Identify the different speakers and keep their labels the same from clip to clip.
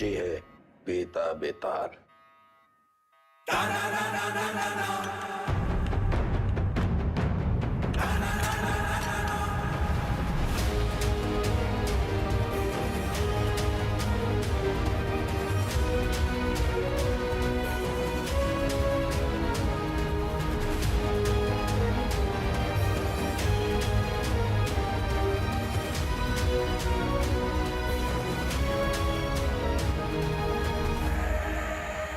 Speaker 1: बच्चे है बेता बेतार।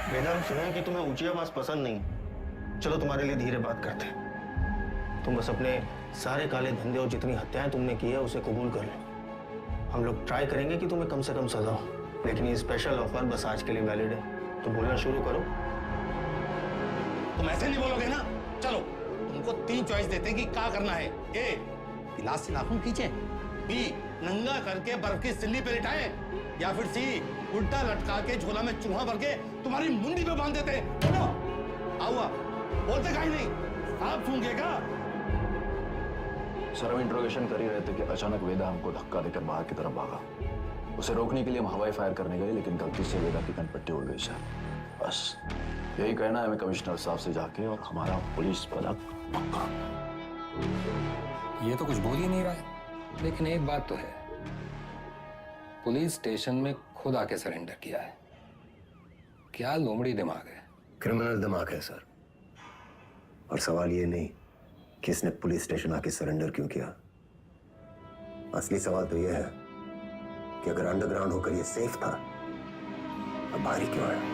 Speaker 2: बेटा, सुना है कि तुम्हें ऊंची आवाज पसंद नहीं। चलो तुम्हारे लिए धीरे बात करते हैं। तुम बस अपने सारे काले धंधे और जितनी हत्याएं तुमने की है उसे कबूल कर लो। हम लोग ट्राई करेंगे कि तुम्हें कम से कम सजा हो, लेकिन ये स्पेशल ऑफर बस आज के लिए वैलिड है। तो बोलना शुरू करो।
Speaker 3: तुम ऐसे नहीं बोलोगे ना। चलो तुमको 3 चॉइस देते हैं कि क्या करना है। ए, गिलास से नाखून खींचे। बी, नंगा करके बर्फ की सिल्ली पे लिटाए। या फिर सी, उल्टा लटका के झोला में चूहा भर के तुम्हारी मुंडी पे बांध देते। बोलो, आओ, बोलते काहे नहीं? आप सूंघेगा।
Speaker 4: सर, हम इंट्रोगेशन कर ही रहे थे कि अचानक वेदा हमको धक्का देकर बाहर की तरफ भागा। उसे रोकने के लिए हम हवाई फायर करने गए, लेकिन गलती से वेदा की कनपट्टी उड़ गई सर। बस यही कहना है हमें कमिश्नर साहब से जाके, और हमारा पुलिस पदक पक्का।
Speaker 5: ये तो कुछ बोल ही नहीं रहा है, लेकिन एक बात तो है, पुलिस स्टेशन में खुद आके सरेंडर किया है। क्या लोमड़ी दिमाग है।
Speaker 6: क्रिमिनल दिमाग है सर। और सवाल ये नहीं कि इसने पुलिस स्टेशन आके सरेंडर क्यों किया। असली सवाल तो यह है कि अगर अंडरग्राउंड होकर ये सेफ था, अब बाहर ही क्यों आया।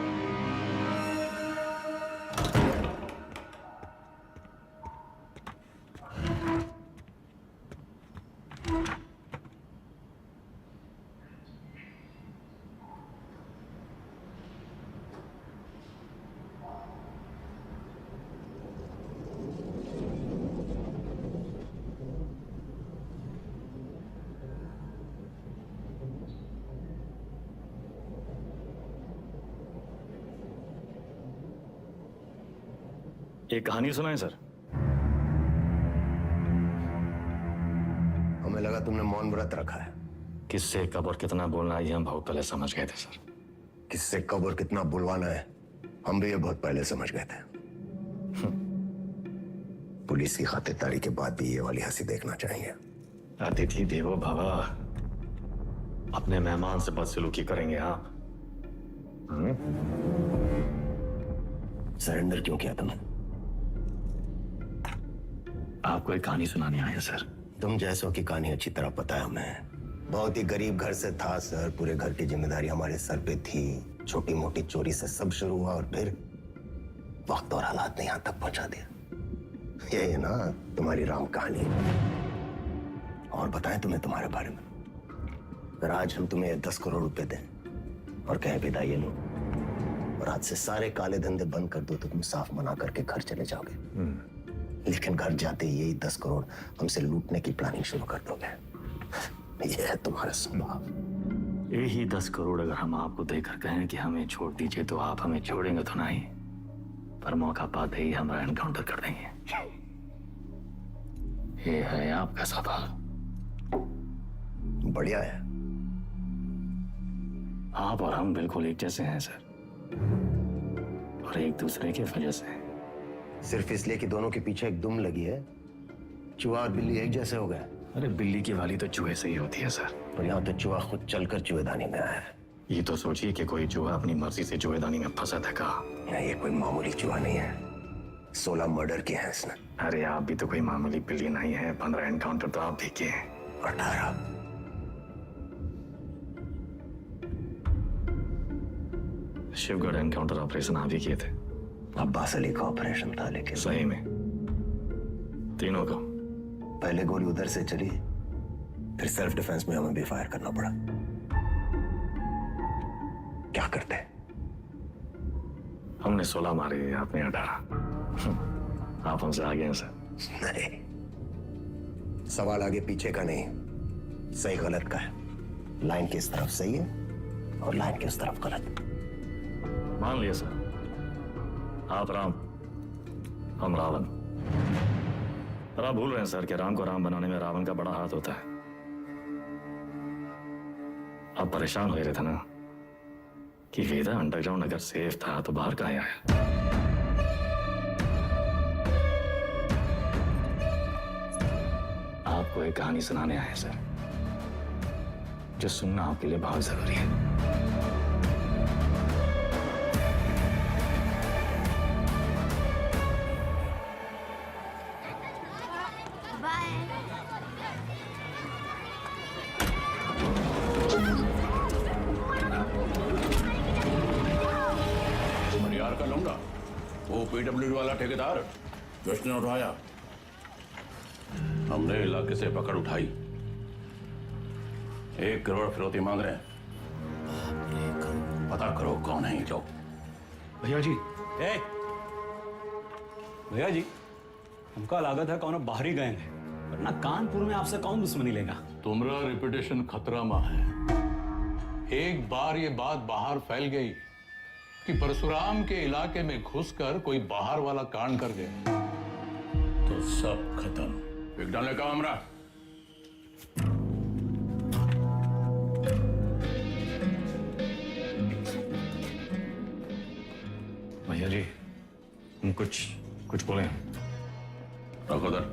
Speaker 4: एक कहानी सुनाए सर।
Speaker 6: हमें लगा तुमने मौन व्रत रखा है।
Speaker 4: किससे कब और कितना बोलना है ये हम बहुत पहले समझ गए थे सर।
Speaker 6: किससे कब और कितना बुलवाना है हम भी ये बहुत पहले समझ गए थे। पुलिस की खातिरदारी के बाद भी ये वाली हंसी देखना चाहिए।
Speaker 4: अतिथि देवो भव, अपने मेहमान से बदसलूकी करेंगे आप।
Speaker 6: सरेंडर क्यों किया तुमने?
Speaker 4: आपको एक कहानी सुनाने आए हैं सर।
Speaker 6: तुम जैसों की कहानी अच्छी तरह पता है हमें। बहुत ही गरीब घर से था सर। पूरे घर की जिम्मेदारी हमारे सर पे थी। छोटी मोटी चोरी से सब शुरू हुआ और फिर वक्त और हालात ने यहां तक पहुंचा दिया। यही है ना तुम्हारी राम कहानी। और बताएं तुम्हें तुम्हारे बारे में। अगर आज हम तुम्हें 10 करोड़ रुपए दें और कहें विदा ये लो, और आज से सारे काले धंधे बंद कर दो, तो तुम साफ मना करके घर चले जाओगे। लेकिन घर जाते ही यही 10 करोड़ हमसे लूटने की प्लानिंग शुरू कर दोगे। यह है तुम्हारा स्वभाव।
Speaker 4: यही 10 करोड़ अगर हम आपको देकर कहें कि हमें छोड़ दीजिए, तो आप हमें छोड़ेंगे तो नहीं, पर मौका पाते ही हमारा एनकाउंटर कर देंगे। ये है आपका सवाल।
Speaker 6: बढ़िया है।
Speaker 4: आप और हम बिल्कुल एक जैसे हैं सर, और एक दूसरे की वजह से।
Speaker 6: सिर्फ इसलिए कि दोनों के पीछे एक दुम लगी है, चूहा और बिल्ली एक जैसे हो गए।
Speaker 4: अरे बिल्ली की वाली तो चूहे से ही होती है सर।
Speaker 6: पर यहाँ तो चूहा खुद चलकर चूहेदानी में आया है।
Speaker 4: ये तो सोचिए कि कोई चूहा अपनी मर्जी से चूहेदानी में फंसा था का।
Speaker 6: ये कोई मामूली चूहा नहीं है। 16 मर्डर किए हैं इसने।
Speaker 4: अरे आप भी तो कोई मामूली बिल्ली नहीं है। 15 एनकाउंटर तो आप भी किए हैं।
Speaker 6: 18।
Speaker 4: शिवगढ़ एनकाउंटर ऑपरेशन आप ही किए थे।
Speaker 6: अब्बास अली का ऑपरेशन था, लेकिन
Speaker 4: सही में तीनों का।
Speaker 6: पहले गोली उधर से चली, फिर सेल्फ डिफेंस में हमें भी फायर करना पड़ा। क्या करते?
Speaker 4: हमने 16 मारे, आपने 18। आप हमसे आगे हैं सर।
Speaker 6: नहीं, सवाल आगे पीछे का नहीं, सही गलत का है। लाइन किस तरफ सही है और लाइन किस तरफ गलत।
Speaker 4: मान लिया सर, आप राम, हम रावण। पर आप भूल रहे हैं सर कि राम को राम बनाने में रावण का बड़ा हाथ होता है। आप परेशान हो रहे थे ना,
Speaker 7: कि वेदा अंडरग्राउंड अगर सेफ था तो बाहर कहाँ आया। आपको एक कहानी सुनाने आए सर, जो सुनना आपके लिए बहुत जरूरी है।
Speaker 1: यार का लौंडा, वो पीडब्ल्यूडी वाला ठेकेदार जिसने उठाया, हमने इलाके से पकड़ उठाई। 1 करोड़ फिरौती मांग रहे हैं। पता करो कौन है ये लोग।
Speaker 7: भैया जी, भैया जी, हमको लागत है कौन बाहरी गए हैं, वरना कानपुर में आपसे कौन दुश्मनी लेगा।
Speaker 1: तुम्हारा रेपुटेशन खतरा में है। एक बार ये बात बाहर फैल गई कि परशुराम के इलाके में घुसकर कोई बाहर वाला कांड कर गया तो सब खत्म। एक डाले का हमरा।
Speaker 7: भैया जी, हम कुछ बोले।
Speaker 1: रखो दर।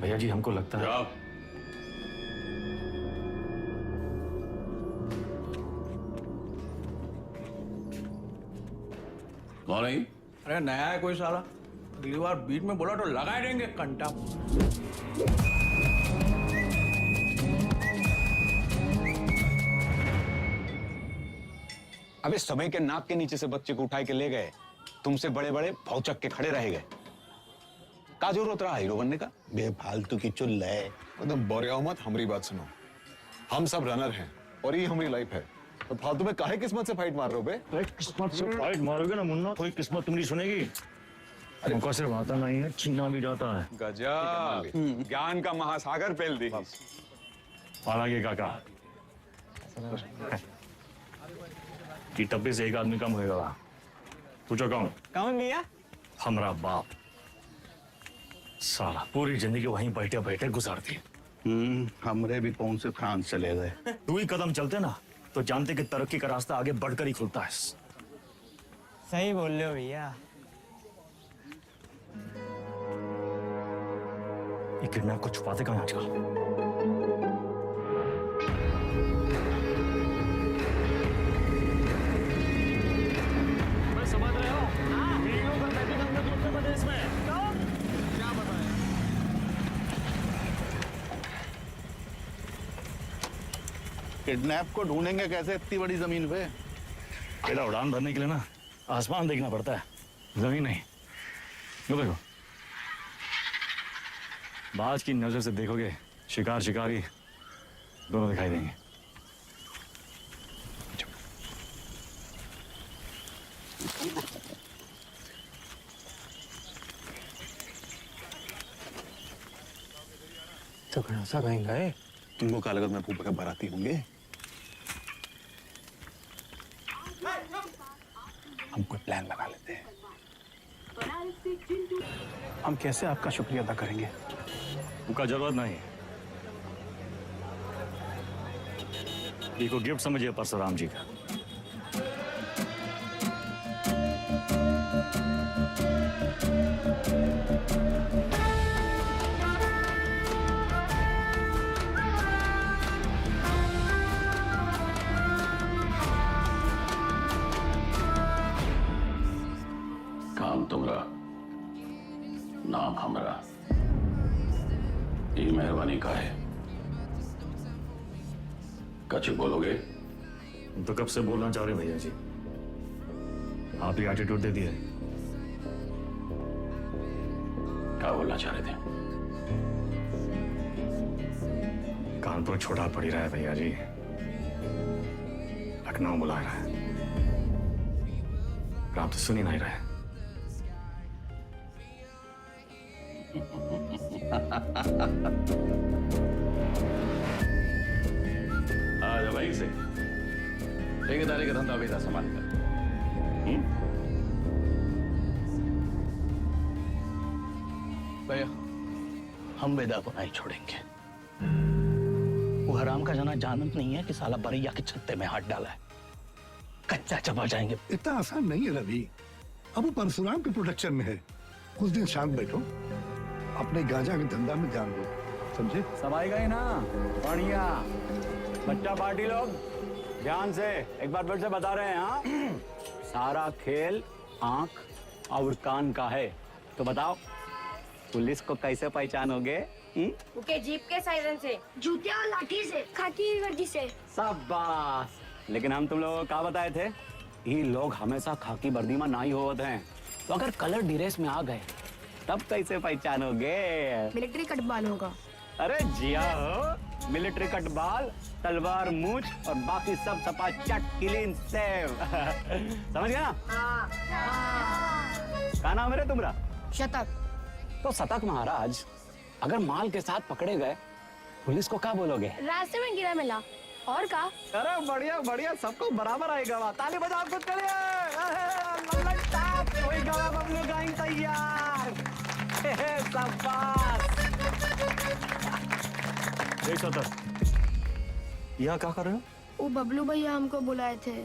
Speaker 7: भैया जी, हमको लगता है
Speaker 1: जाओ। कौन है?
Speaker 8: अरे नया है कोई साला, अगली बार बीच में बोला तो लगा ही देंगे कंटा।
Speaker 9: अबे समय के नाक के नीचे से बच्चे को उठाए के ले गए, तुमसे बड़े बड़े भौचक के खड़े रह गए। का जरूरत रहा हीरो बनने का?
Speaker 2: बेफालतू की चुल है।
Speaker 10: एकदम बोरियाओ मत, हमारी बात सुनो। हम सब रनर हैं और ये हमारी लाइफ है, तो फालतू में काहे किस्मत से फाइट मार रहे हो बे?
Speaker 7: किस्मत से फाइट मारोगे ना मुन्ना, कोई किस्मत तुम नहीं सुनेगी। हमको सिर्फ आता नहीं है, छीना भी जाता है।
Speaker 9: गजब, ज्ञान का महासागर फैल दी।
Speaker 7: हालांकि काका, कि टप्पे से एक आदमी कम होएगा। पूछो कौन?
Speaker 8: कौन भैया?
Speaker 7: हमारा बाप। साला पूरी जिंदगी वहीं बैठे बैठे गुजार दी।
Speaker 3: हमरे भी कौन से फ्रांस चले गए।
Speaker 7: 2 ही कदम चलते ना तो जानते कि तरक्की का रास्ता आगे बढ़कर ही खुलता है।
Speaker 8: सही बोल रहे हो भैया।
Speaker 7: ये किडनैप को छुपाते कहाँ आजकल? समझ रहे हो? वीडियो का मैसेज हमने दूसरे प्रदेश में। क्या बताएं?
Speaker 3: किडनैप को ढूंढेंगे कैसे इतनी बड़ी जमीन पे?
Speaker 7: पहला उड़ान भरने के लिए ना आसमान देखना पड़ता है, जमीन नहीं। ये देखो, बाज की नजर से देखोगे शिकार शिकारी दोनों दिखाई देंगे।
Speaker 8: तो सा कहीं गए?
Speaker 10: तुमको क्या लगा मैं फूफा के बाराती होंगे?
Speaker 8: हम कोई प्लान लगा लेते हैं। हम कैसे आपका शुक्रिया अदा करेंगे?
Speaker 7: उनका जरूरत नहीं। ये को गिफ्ट समझिए परशुराम जी का।
Speaker 1: काम तुम्हारा, नाम हमरा। ये मेहरबानी का है। कछ बोलोगे?
Speaker 7: तो कब से बोलना चाह रहे भैया जी, आप ही एटीट्यूड दे दिए।
Speaker 1: क्या बोलना चाह रहे थे?
Speaker 7: कानपुर छोटा पड़ ही रहा है भैया जी, लखनऊ बुला रहा है। आप तो सुन ही नहीं रहे।
Speaker 1: आ जा भाई से ठेकेदारी का धंधा बेटा संभाल कर।
Speaker 3: भैया, हम वेदा को नहीं छोड़ेंगे। वो हराम का जना जानत नहीं है कि साला बरैया के छत्ते में हाथ डाला है। कच्चा चबा जाएंगे।
Speaker 11: इतना आसान नहीं है रवि। अब वो परशुराम के प्रोटेक्शन में है। कुछ दिन शांत बैठो, अपने गांजा के धंधा में ध्यान दो, समझे?
Speaker 9: सब आएगा ही ना? बढ़िया। बच्चा पार्टी लोग ध्यान से एक बार फिर से बता रहे हैं। हाँ, सारा खेल आंख और कान का है। तो बताओ पुलिस को कैसे पहचानोगे?
Speaker 12: उनके जीप के सायरन से, जूते और लाठी से, खाकी वर्दी से।
Speaker 9: शाबाश। लेकिन हम तुम लोगों को क्या बताए थे? ये लोग हमेशा खाकी वर्दी में नहीं होते हैं। तो अगर कलर ड्रेस में आ गए तब कैसे पहचानोगे?
Speaker 12: मिलिट्री कटबाल होगा।
Speaker 9: अरे जिया हो, मिलिट्री कटबाल, तलवार मूछ और बाकी सब सपा चट क्लीन सेव। समझ गया ना? क्या नाम है रे तुम्हारा?
Speaker 12: शतक।
Speaker 9: तो शतक महाराज, अगर माल के साथ पकड़े गए पुलिस को क्या बोलोगे?
Speaker 12: रास्ते में गिरा मिला। और का?
Speaker 9: अरे बढ़िया बढ़िया, सबको बराबर आएगा। ताली बजाओ कुछ करिए। कोई गवा बबलू गाइंग तैयार। शाबाश।
Speaker 7: यहाँ क्या कर रहे हो?
Speaker 12: वो बबलू भैया हमको बुलाए थे।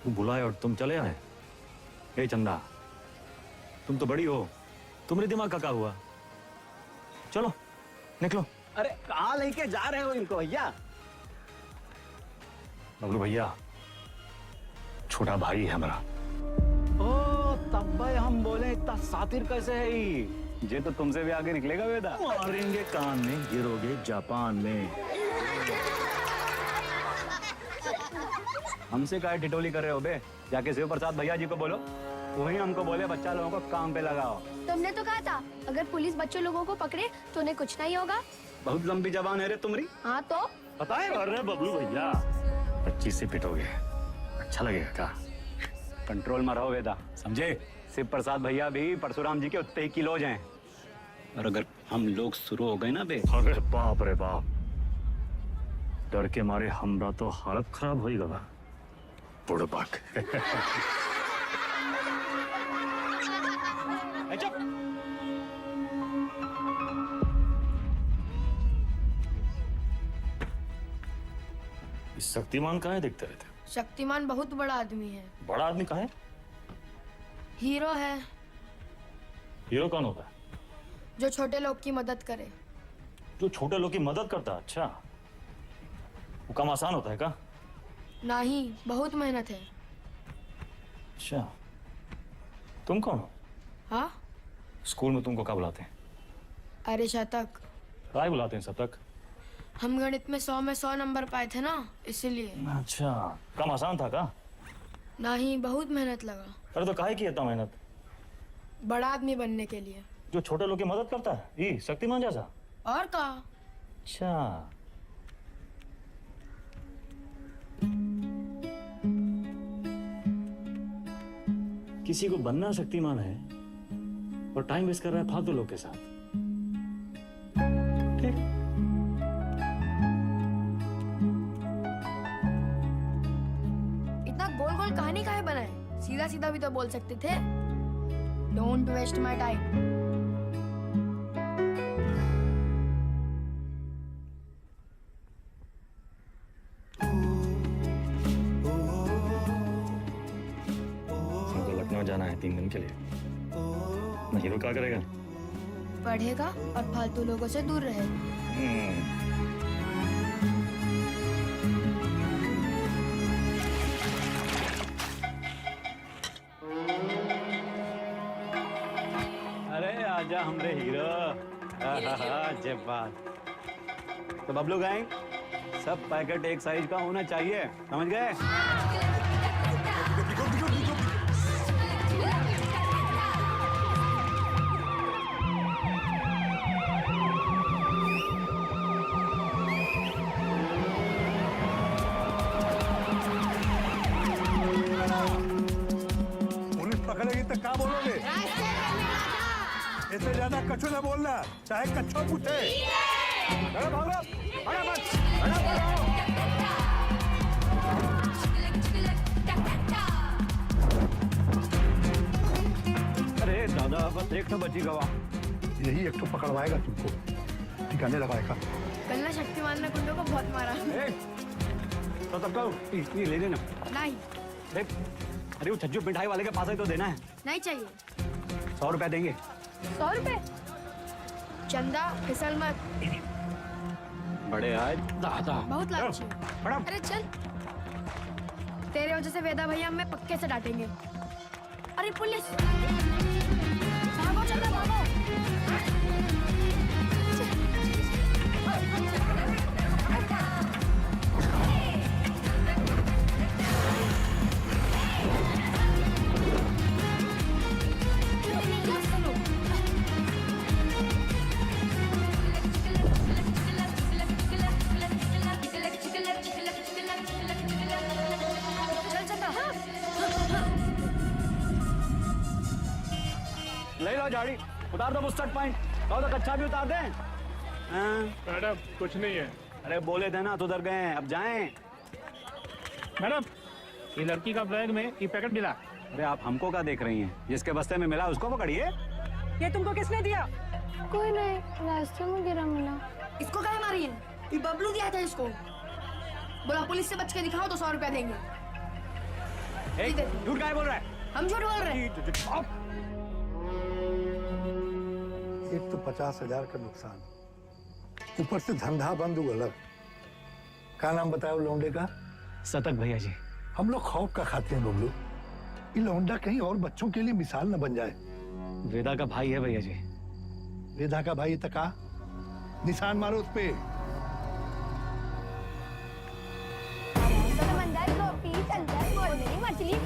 Speaker 7: तुम बुलाए और तुम चले आए? हे चंदा, तुम तो बड़ी हो, तुम्हारे दिमाग का क्या हुआ? चलो निकलो।
Speaker 9: अरे कहाँ लेके जा रहे हो इनको भैया?
Speaker 7: बबलू भैया छोटा भाई है हमारा।
Speaker 9: ओ तब भाई हम बोले इतना सातिर कैसे है ये तो तुमसे भी आगे निकलेगा वेदा।
Speaker 7: मारेंगे कान में, गिरोगे जापान में।
Speaker 9: हमसे क्या टिटोली कर रहे हो बे? जाके शिव प्रसाद भैया जी को बोलो, वही हमको बोले बच्चा लोगों को काम पे लगाओ।
Speaker 12: तुमने तो कहा था अगर पुलिस बच्चों लोगों को पकड़े तो उन्हें कुछ नहीं होगा।
Speaker 9: बहुत लंबी जबान है रे तुम्हारी।
Speaker 12: हाँ तो
Speaker 7: पता है? अरे बबलू भैया 25 से पिटोगे, अच्छा लगेगा क्या?
Speaker 9: कंट्रोल में रहो वेदा, समझे? शिव प्रसाद भैया भी परशुराम जी के उतने ही किलोज हैं। और अगर हम लोग शुरू हो गए ना बे,
Speaker 7: अरे बाप रे बाप, डर के मारे हमरा तो हालत खराब हो गया। बुड़बक। शक्तिमान कहाँ है? दिखते रहते।
Speaker 12: शक्तिमान बहुत बड़ा आदमी है।
Speaker 7: बड़ा आदमी कहाँ है?
Speaker 12: हीरो है।
Speaker 7: हीरो कौन होता है?
Speaker 12: जो छोटे लोग की मदद करे।
Speaker 7: जो छोटे लोग की मदद करता है? अच्छा, वो काम आसान होता है क्या?
Speaker 12: नहीं, बहुत मेहनत है।
Speaker 7: अच्छा, तुम कौन हो?
Speaker 12: हाँ?
Speaker 7: स्कूल में तुमको क्या बुलाते हैं?
Speaker 12: अरे शतक।
Speaker 7: काय बुलाते हैं शतक?
Speaker 12: हम गणित में 100 में 100 नंबर पाए थे ना, इसीलिए।
Speaker 7: अच्छा, काम आसान था क्या?
Speaker 12: नहीं, बहुत मेहनत लगा।
Speaker 7: अरे तो काहे की इतना मेहनत?
Speaker 12: बड़ा आदमी बनने के लिए।
Speaker 7: जो छोटे लोग की मदद करता है, ये शक्तिमान जैसा?
Speaker 12: और का?
Speaker 7: अच्छा, किसी को बनना शक्तिमान है और टाइम वेस्ट कर रहा है फालतू लोग के साथ। ठीक।
Speaker 12: इतना गोल गोल कहानी काहे बनाए? सीधा सीधा भी तो बोल सकते थे। Don't waste my time.
Speaker 7: जाना है 3 दिन के लिए। मैं हीरो क्या करेगा?
Speaker 12: पढ़ेगा और फालतू लोगों से दूर रहेगा।
Speaker 9: अरे आजा हमरे हीरो। जब बात तो बबलू गैंग, सब पैकेट एक साइज का होना चाहिए, समझ गए?
Speaker 11: क्या बोलोगे? इससे ज्यादा कछु ना बोलना, चाहे कच्छो पूछे।
Speaker 9: अरे दादा, बस एक तो बची गवा।
Speaker 11: यही एक तो पकड़वाएगा तुमको। ठिकाने लगाएगा।
Speaker 12: कल ना शक्तिमान ने गुंडों को बहुत मारा।
Speaker 9: तो तब का ये ले लेना।
Speaker 12: नहीं
Speaker 9: देख, अरे वो छज्जू मिठाई वाले के पास ही तो देना है।
Speaker 12: नहीं चाहिए।
Speaker 9: 100 रुपया देंगे।
Speaker 12: 100 रुपए? चंदा फिसल मत।
Speaker 9: बड़े आज दादा
Speaker 12: बहुत लालची है। अरे चल, तेरे वजह से वेदा भैया हमें पक्के से डांटेंगे। अरे पुलिस, भागो चंदा भागो।
Speaker 9: ले लो झाड़ी, उतार दो बुस्टर्ड पॉइंट। कहो तो कच्चा भी उतार दें।
Speaker 8: मैडम कुछ नहीं है।
Speaker 9: अरे बोले थे ना तो उधर गए, अब जाएं।
Speaker 8: मैडम ये लड़की का बैग में ये पैकेट मिला।
Speaker 9: अरे आप हमको क्या देख रही हैं? जिसके बस्ते में मिला उसको पकड़िए।
Speaker 12: ये तुमको किसने दिया?
Speaker 13: कोई नहीं, रास्ते में गिरा मिला।
Speaker 12: इसको काहे मारी है? ये बबलू दिया था इसको। बोला पुलिस से बच के दिखाओ तो 100 रुपया देंगे।
Speaker 9: झूठ काहे बोल रहा है?
Speaker 12: हम झूठ बोल रहे हैं।
Speaker 11: एक तो 50,000 का नुकसान, ऊपर से धंधा बंद हुआ अलग। क्या नाम बताया वो लौंडे का?
Speaker 9: सतक भैया जी।
Speaker 11: हम लोग खौफ का खाते हैं बबलू। ये लौंडा कहीं और बच्चों के लिए मिसाल न बन जाए।
Speaker 9: वेदा का भाई है भैया जी।
Speaker 11: वेदा का भाई तका निशान मारो उस पे।
Speaker 13: मछली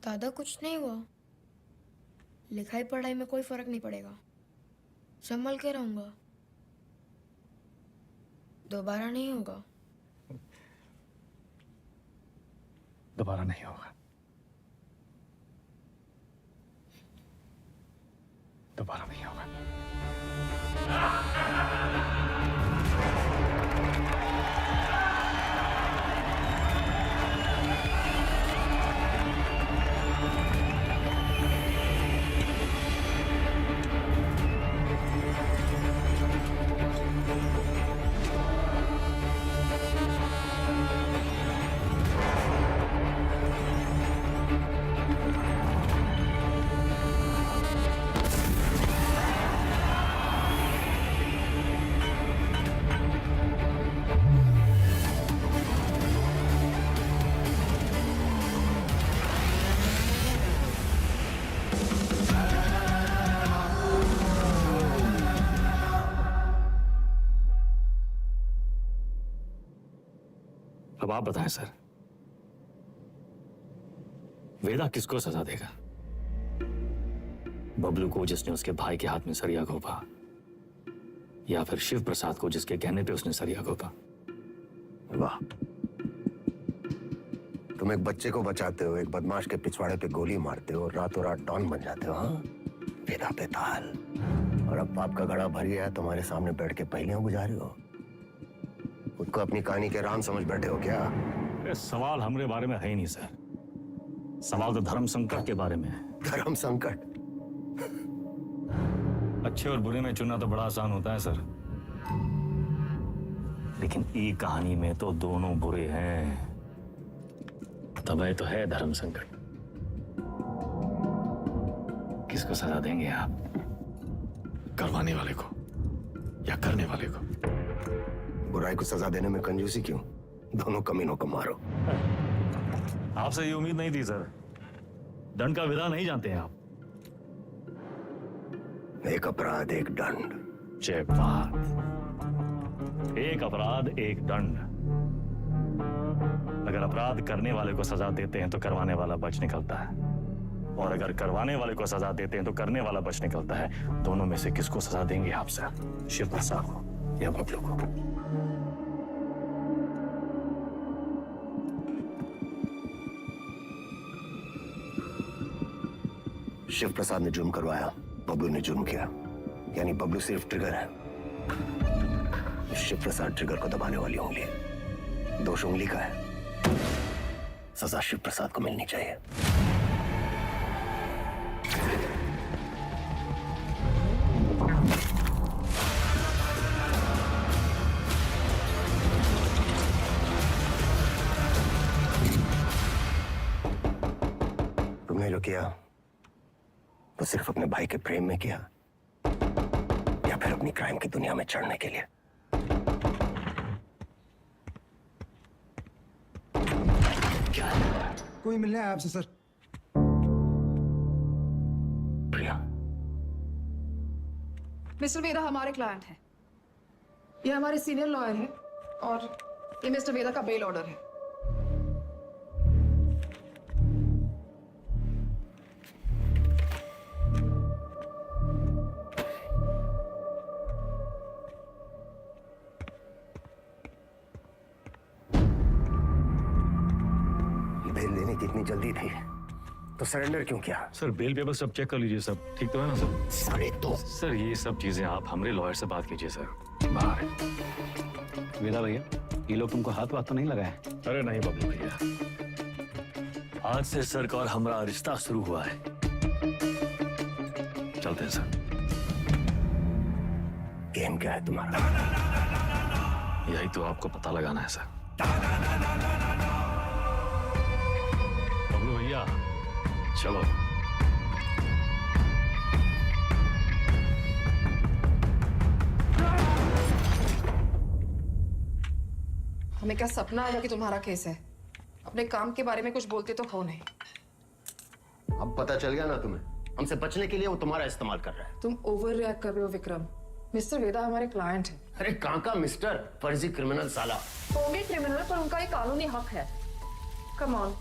Speaker 12: दादा कुछ नहीं हुआ। लिखाई पढ़ाई में कोई फर्क नहीं पड़ेगा। संभल के रहूंगा। दोबारा नहीं होगा।
Speaker 9: दोबारा नहीं होगा। दोबारा नहीं होगा।
Speaker 7: अब आप बताएं सर, वेदा किसको सजा देगा? बबलू को जिसने उसके भाई के हाथ में सरिया घोंपा, या फिर शिव प्रसाद को जिसके कहने पे उसने सरिया घोंपा?
Speaker 6: वाह, तुम एक बच्चे को बचाते हो, एक बदमाश के पिछवाड़े पे गोली मारते हो, रातों रात डॉन बन जाते हो। हाँ, वेदा पे ताल। और अब पाप का घड़ा भर गया है, तुम्हारे सामने बैठ के पहलियां गुजारी हो। खुद को अपनी कहानी के राम समझ बैठे हो क्या?
Speaker 7: सवाल हमारे बारे में है ही नहीं सर। सवाल तो धर्म संकट के बारे में है।
Speaker 6: धर्म संकट?
Speaker 7: अच्छे और बुरे में चुनना तो बड़ा आसान होता है सर, लेकिन ई कहानी में तो दोनों बुरे हैं। तब तो है धर्म संकट। किसको सजा देंगे आप? करवाने वाले को या करने वाले को?
Speaker 6: बुराई को सजा देने में कंजूसी क्यों? दोनों कमीनों को मारो।
Speaker 7: आपसे ये उम्मीद नहीं थी सर। दंड का विधा नहीं जानते हैं आप।
Speaker 6: एक अपराध एक दंड।
Speaker 7: जय बात। एक अपराध एक दंड। अगर अपराध करने वाले को सजा देते हैं तो करवाने वाला बच निकलता है, और अगर करवाने वाले को सजा देते हैं तो करने वाला बच निकलता है। दोनों में से किसको सजा देंगे आप सर? शिव प्रसाद को या बबलू को?
Speaker 6: शिव प्रसाद ने जुर्म करवाया, बबलू ने जुर्म किया, यानी बबलू सिर्फ ट्रिगर है, शिव प्रसाद ट्रिगर को दबाने वाली उंगली है। दोष उंगली का है, सजा शिव प्रसाद को मिलनी चाहिए। तुमने जो किया वो सिर्फ अपने भाई के प्रेम में किया या फिर अपनी क्राइम की दुनिया में चढ़ने के लिए?
Speaker 11: कोई मिलने आया आपसे सर।
Speaker 6: प्रिया,
Speaker 14: मिस्टर वेदा हमारे क्लाइंट हैं। ये हमारे सीनियर लॉयर हैं और ये मिस्टर वेदा का बेल ऑर्डर है।
Speaker 6: बेल लेने की इतनी जल्दी थी तो सरेंडर क्यों किया?
Speaker 7: सर बेल पेपर सब चेक कर लीजिए, सब ठीक तो है ना सर?
Speaker 6: 2.5
Speaker 7: सर ये सब चीजें आप हमारे लॉयर से बात कीजिए सर। बाहर
Speaker 9: वेदा भैया, ये लोग तुमको हाथ वाथ तो नहीं लगाए?
Speaker 7: अरे नहीं बबलू भैया, आज से सर का और हमारा रिश्ता शुरू हुआ है। चलते हैं सर।
Speaker 6: गेम क्या है तुम्हारा?
Speaker 7: यही तो आपको पता लगाना है सर। बबलू भैया चलो।
Speaker 14: हमें क्या सपना आया कि तुम्हारा केस है? अपने काम के बारे में कुछ बोलते तो हो नहीं।
Speaker 6: अब पता चल गया ना तुम्हें, हमसे बचने के लिए वो तुम्हारा इस्तेमाल कर रहा है।
Speaker 14: तुम ओवर रिएक्ट कर रहे हो विक्रम। मिस्टर वेदा हमारे क्लाइंट हैं।
Speaker 6: अरे कहाँ का मिस्टर, फर्जी क्रिमिनल साला।
Speaker 14: होंगे क्रिमिनल पर उनका एक कानूनी हक है। कम ऑन,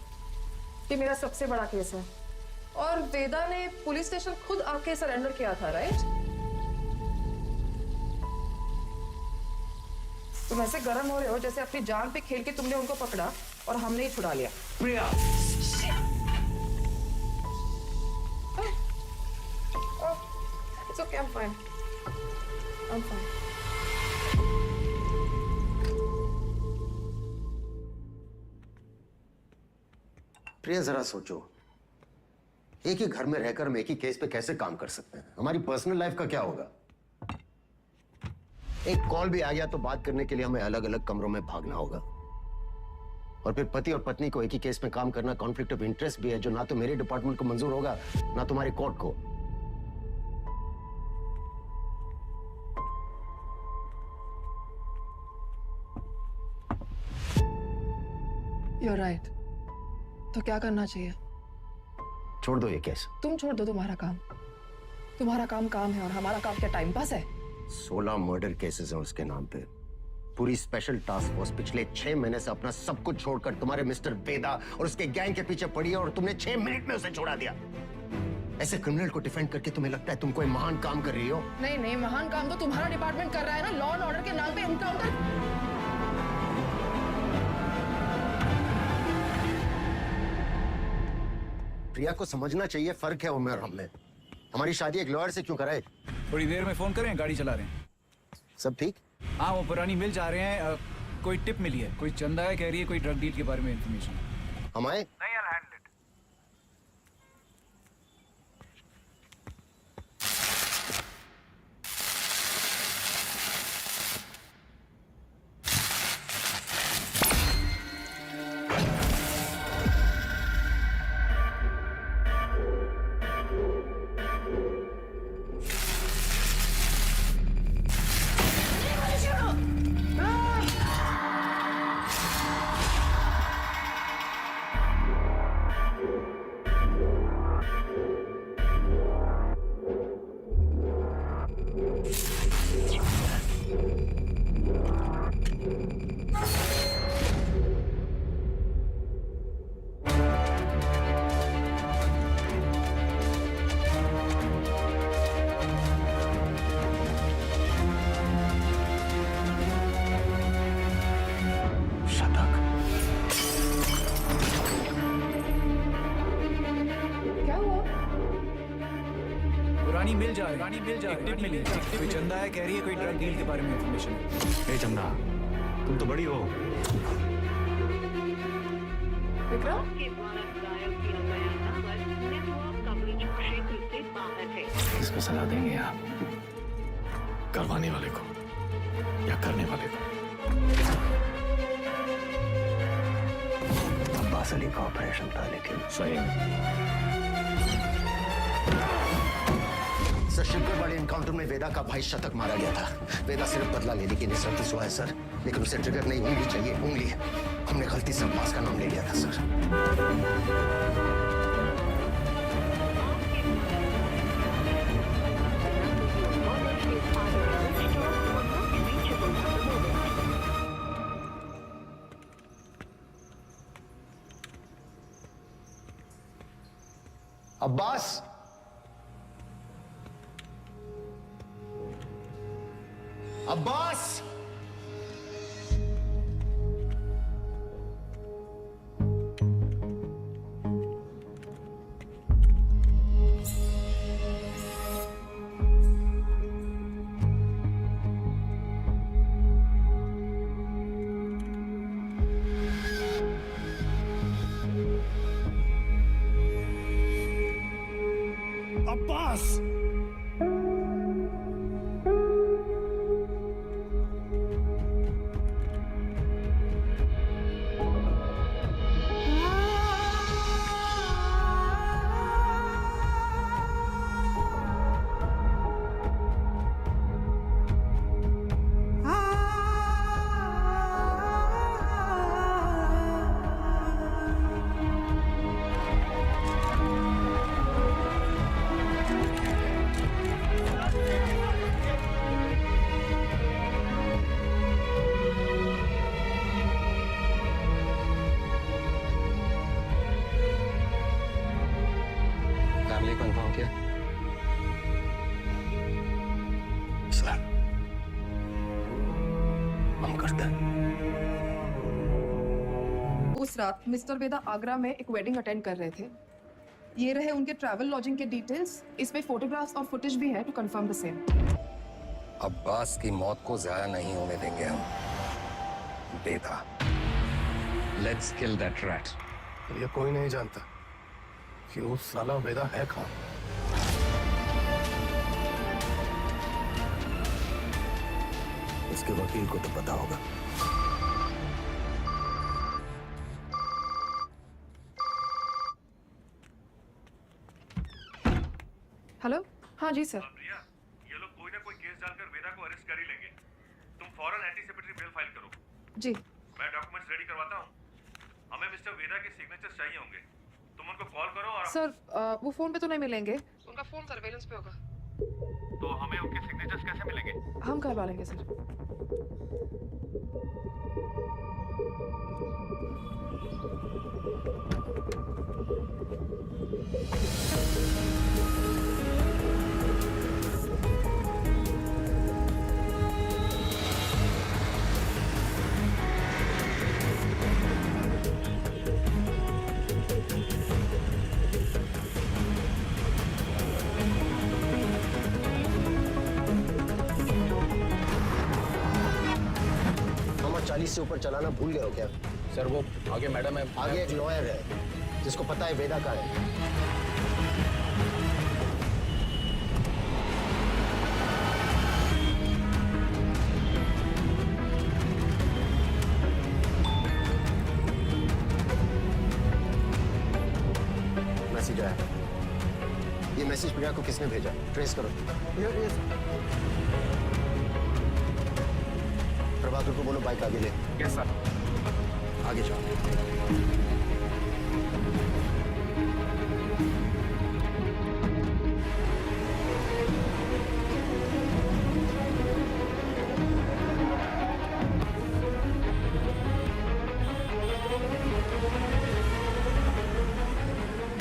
Speaker 14: ये मेरा सबसे बड़ा केस है और वेदा ने पुलिस स्टेशन खुद आके सरेंडर किया था, राइट? तुम ऐसे गर्म हो रहे हो जैसे अपनी जान पे खेल के तुमने उनको पकड़ा और हमने ही छुड़ा लिया।
Speaker 6: प्रिया,
Speaker 14: It's okay, I'm fine. I'm fine.
Speaker 6: प्रिया जरा सोचो, एक ही घर में रहकर हम एक ही केस पे कैसे काम कर सकते हैं? हमारी पर्सनल लाइफ का क्या होगा? एक कॉल भी आ गया तो बात करने के लिए हमें अलग अलग कमरों में भागना होगा। और फिर पति और पत्नी को एक ही केस में काम करना कॉन्फ्लिक्ट ऑफ इंटरेस्ट भी है, जो ना तो मेरे डिपार्टमेंट को मंजूर होगा ना तुम्हारे कोर्ट को।
Speaker 14: You're right. तो क्या करना चाहिए?
Speaker 6: छोड़ दो ये केस।
Speaker 14: तुम छोड़ दो तुम्हारा काम। तुम्हारा काम काम है और हमारा काम क्या टाइम पास है?
Speaker 6: 16 मर्डर केसेस हैं उसके नाम पे। पूरी स्पेशल टास्क फोर्स पिछले 6 महीने से अपना सब कुछ छोड़कर तुम्हारे मिस्टर वेदा और उसके गैंग के पीछे पड़ी है और तुमने 6 मिनट में उसे छोड़ा दिया। ऐसे क्रिमिनल को डिफेंड करके तुम्हें लगता है तुम कोई महान काम कर रही हो?
Speaker 14: नहीं नहीं, महान काम तो तुम्हारा डिपार्टमेंट कर रहा है ना, लॉ एंड ऑर्डर के नाम पे एनकाउंटर।
Speaker 6: प्रिया को समझना चाहिए, फर्क है उम्र और हम में। हमारी शादी एक लॉयर से क्यों कराए?
Speaker 8: थोड़ी देर में फोन करें, गाड़ी चला रहे हैं।
Speaker 6: सब ठीक?
Speaker 8: हाँ, वो पुरानी मिल जा रहे हैं। कोई टिप मिली है, कोई चंदा है, कह रही है कोई ड्रग डील के बारे में इंफॉर्मेशन।
Speaker 6: हम आए?
Speaker 8: नहीं, I'll handle it. जा रहे हैं, एक टिप मिली, कोई चंदा है, कह रही है कोई ड्रग डील के बारे में इंफॉर्मेशन है।
Speaker 7: ए चंदा, तुम तो बड़ी हो।
Speaker 14: विक्रम,
Speaker 7: किसको सजा देंगे आप? करवाने वाले को या करने वाले को?
Speaker 6: अब्बास अली का ऑपरेशन था, लेकिन
Speaker 7: सही
Speaker 6: सर, शिवगढ़ वाले एनकाउंटर में वेदा का भाई शतक मारा गया था। वेदा सिर्फ बदला लेने की नियत से हुआ है सर, लेकिन उसे ट्रिगर नहीं, उंगली चाहिए, उंगली। हमने गलती से अब्बास का नाम ले लिया था सर। अब्बास, अब्बास,
Speaker 11: अब्बास,
Speaker 5: फैमिली को इन्फॉर्म किया?
Speaker 6: सर, हम करते हैं।
Speaker 14: उस रात मिस्टर वेदा आगरा में एक वेडिंग अटेंड कर रहे थे। ये रहे उनके ट्रैवल लॉजिंग के डिटेल्स। इसमें फोटोग्राफ्स और फुटेज भी है to confirm the same.
Speaker 5: Abbas की मौत को जाया नहीं होने देंगे हम। Veda, let's kill that rat.
Speaker 11: ये कोई नहीं जानता कि उस साला वेदा है कौन।
Speaker 6: उसके वकील को तो पता होगा।
Speaker 14: हेलो, हाँ जी सर।
Speaker 7: प्रिया, ये लोग कोई ना कोई केस डालकर वेदा को अरेस्ट कर ही लेंगे। तुम फौरन एंटीसिपेटरी बेल फाइल करो।
Speaker 14: जी।
Speaker 7: मैं डॉक्यूमेंट्स रेडी करवाता हूँ। हमें मिस्टर वेदा के सिग्नेचर्स चाहिए होंगे। तुम उनको कॉल करो और
Speaker 14: सर, वो फोन पे तो नहीं मिलेंगे, उनका फोन सर्वेलेंस पे होगा।
Speaker 7: तो हमें उनके सिग्नेचर्स कैसे मिलेंगे?
Speaker 14: हम करवा लेंगे सर।
Speaker 6: हम 40 से ऊपर चलाना भूल गए हो क्या?
Speaker 5: सर, वो आगे मैडम है।
Speaker 6: आगे एक लॉयर है जिसको पता है वेदा का है। मैसेज आया। ये मैसेज प्रिया को किसने भेजा? ट्रेस करो। प्रभाकर को बोलो बाइक आगे ले।
Speaker 5: Yes sir.
Speaker 6: आगे जाओ।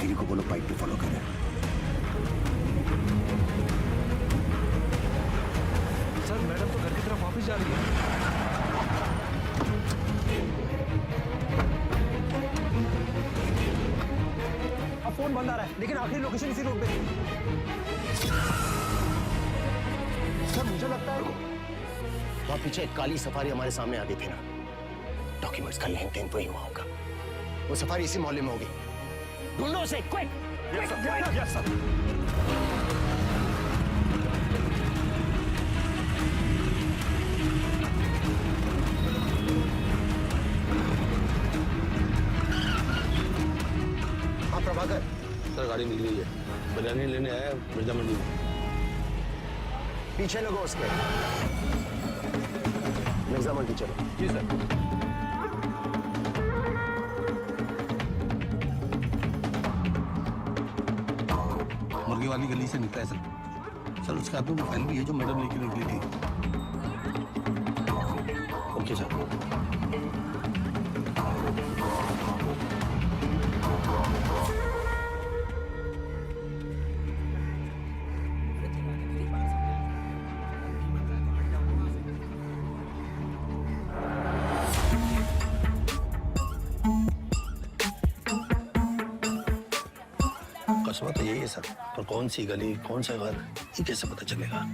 Speaker 6: गिरी को बोलो बाइक पे फॉलो करें।
Speaker 8: सर, मैडम तो घर की तरफ वापस जा रही है।
Speaker 2: फोन बंद आ रहा है, लेकिन आखिरी लोकेशन इसी रोड पे थी। सर मुझे लगता है वहां पीछे एक काली सफारी हमारे सामने आ गई थी ना, डॉक्यूमेंट्स का लेन देन वही हुआ होगा। वो सफारी इसी मोहल्ले में होगी, ढूंढो उसे क्विक।
Speaker 7: Yes sir.
Speaker 2: हाँ प्रभाकर,
Speaker 3: सर गाड़ी मिल गई है, बिरयानी लेने आया मिर्जा मंडी में।
Speaker 2: पीछे लगो उसके। मिर्जा मंडी चलो।
Speaker 3: जी सर। मुर्गी वाली गली से निकला है सर। सर उसके हाथ में वो फाइल भी है जो मैडम लेके निकली थी। Okay sir. कस्बा तो यही है सर, पर कौन सी गली कौन सा घर ये कैसे पता चलेगा?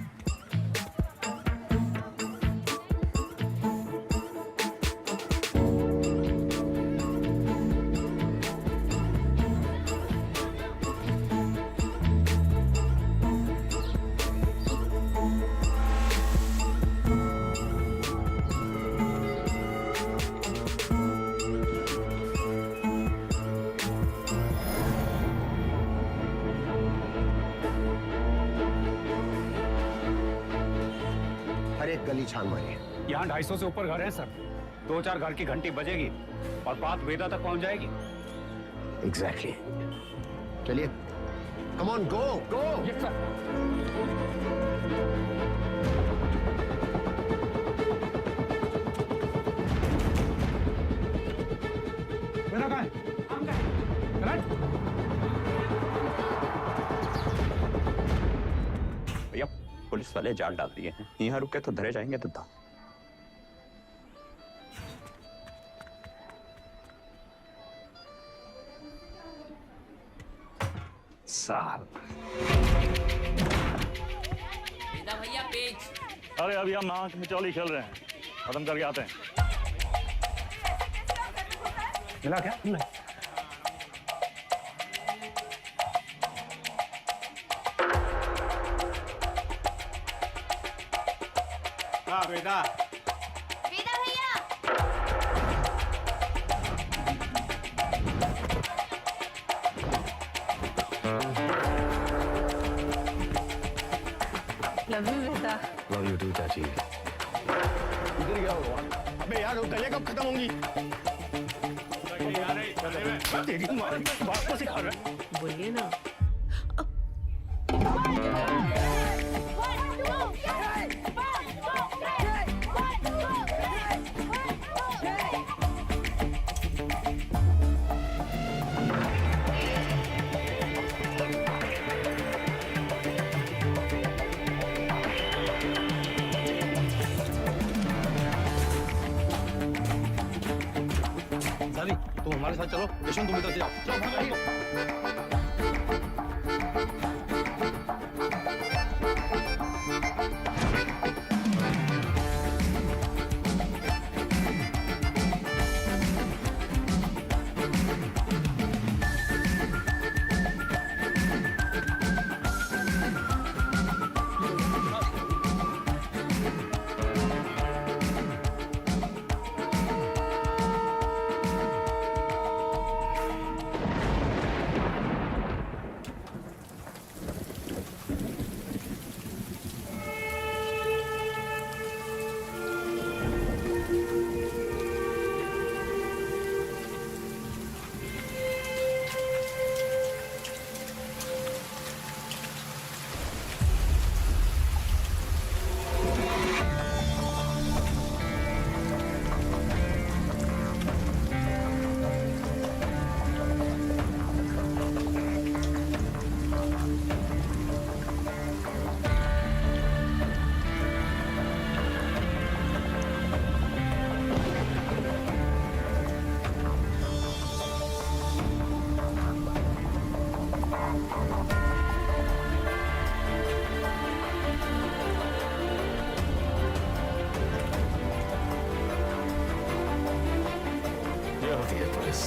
Speaker 2: हर एक गली छान मारिए।
Speaker 9: यहाँ 250 से ऊपर घर है सर। 2-4 घर की घंटी बजेगी और बात वेदा तक पहुंच जाएगी।
Speaker 2: एग्जैक्टली। चलिए, come on, go go.
Speaker 9: Yes sir. Veda कहाँ है?
Speaker 15: भैया पुलिस वाले जाल डाल दिए हैं, यहाँ रुके तो धरे जाएंगे दादा।
Speaker 7: साहब
Speaker 16: भैया पेज।
Speaker 7: अरे अभी हम आंख में चौली खेल रहे हैं, खत्म करके आते हैं। मिला क्या? मिला।
Speaker 3: हाँ बेटा।
Speaker 12: वेदा भैया।
Speaker 14: लव यू बेटा।
Speaker 6: लव यू टू चाची।
Speaker 3: इधर क्या हुआ? अबे यार वो कलियां कब खत्म होंगी? तेरी माँ बात को सिखा रहा है।
Speaker 14: बोलिए ना।
Speaker 3: तुम हमारे साथ चलो, यशवंत तुम इधर से जाओ। चलो
Speaker 7: होती है पुलिस।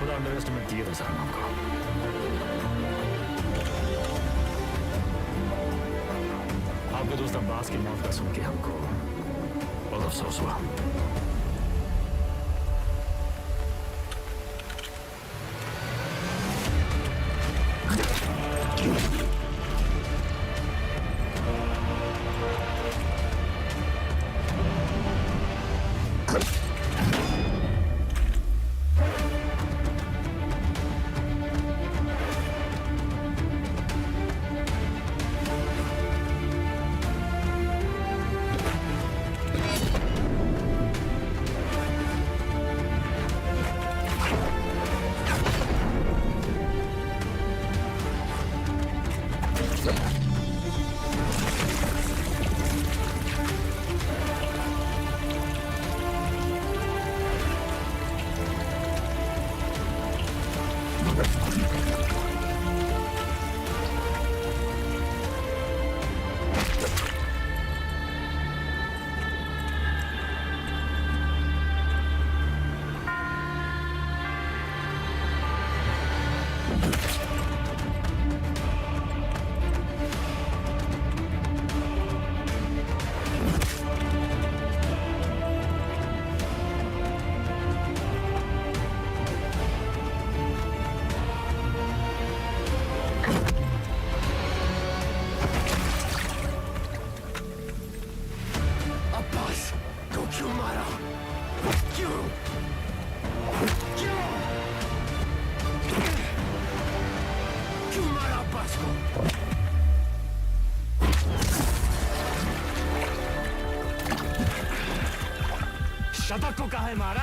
Speaker 7: थोड़ा अंडर एस्टिमेट किया था सर आपको। आपके दोस्त अब्बास की मौत का सुन के हमको बहुत अफसोस हुआ। शतक को काहे मारा?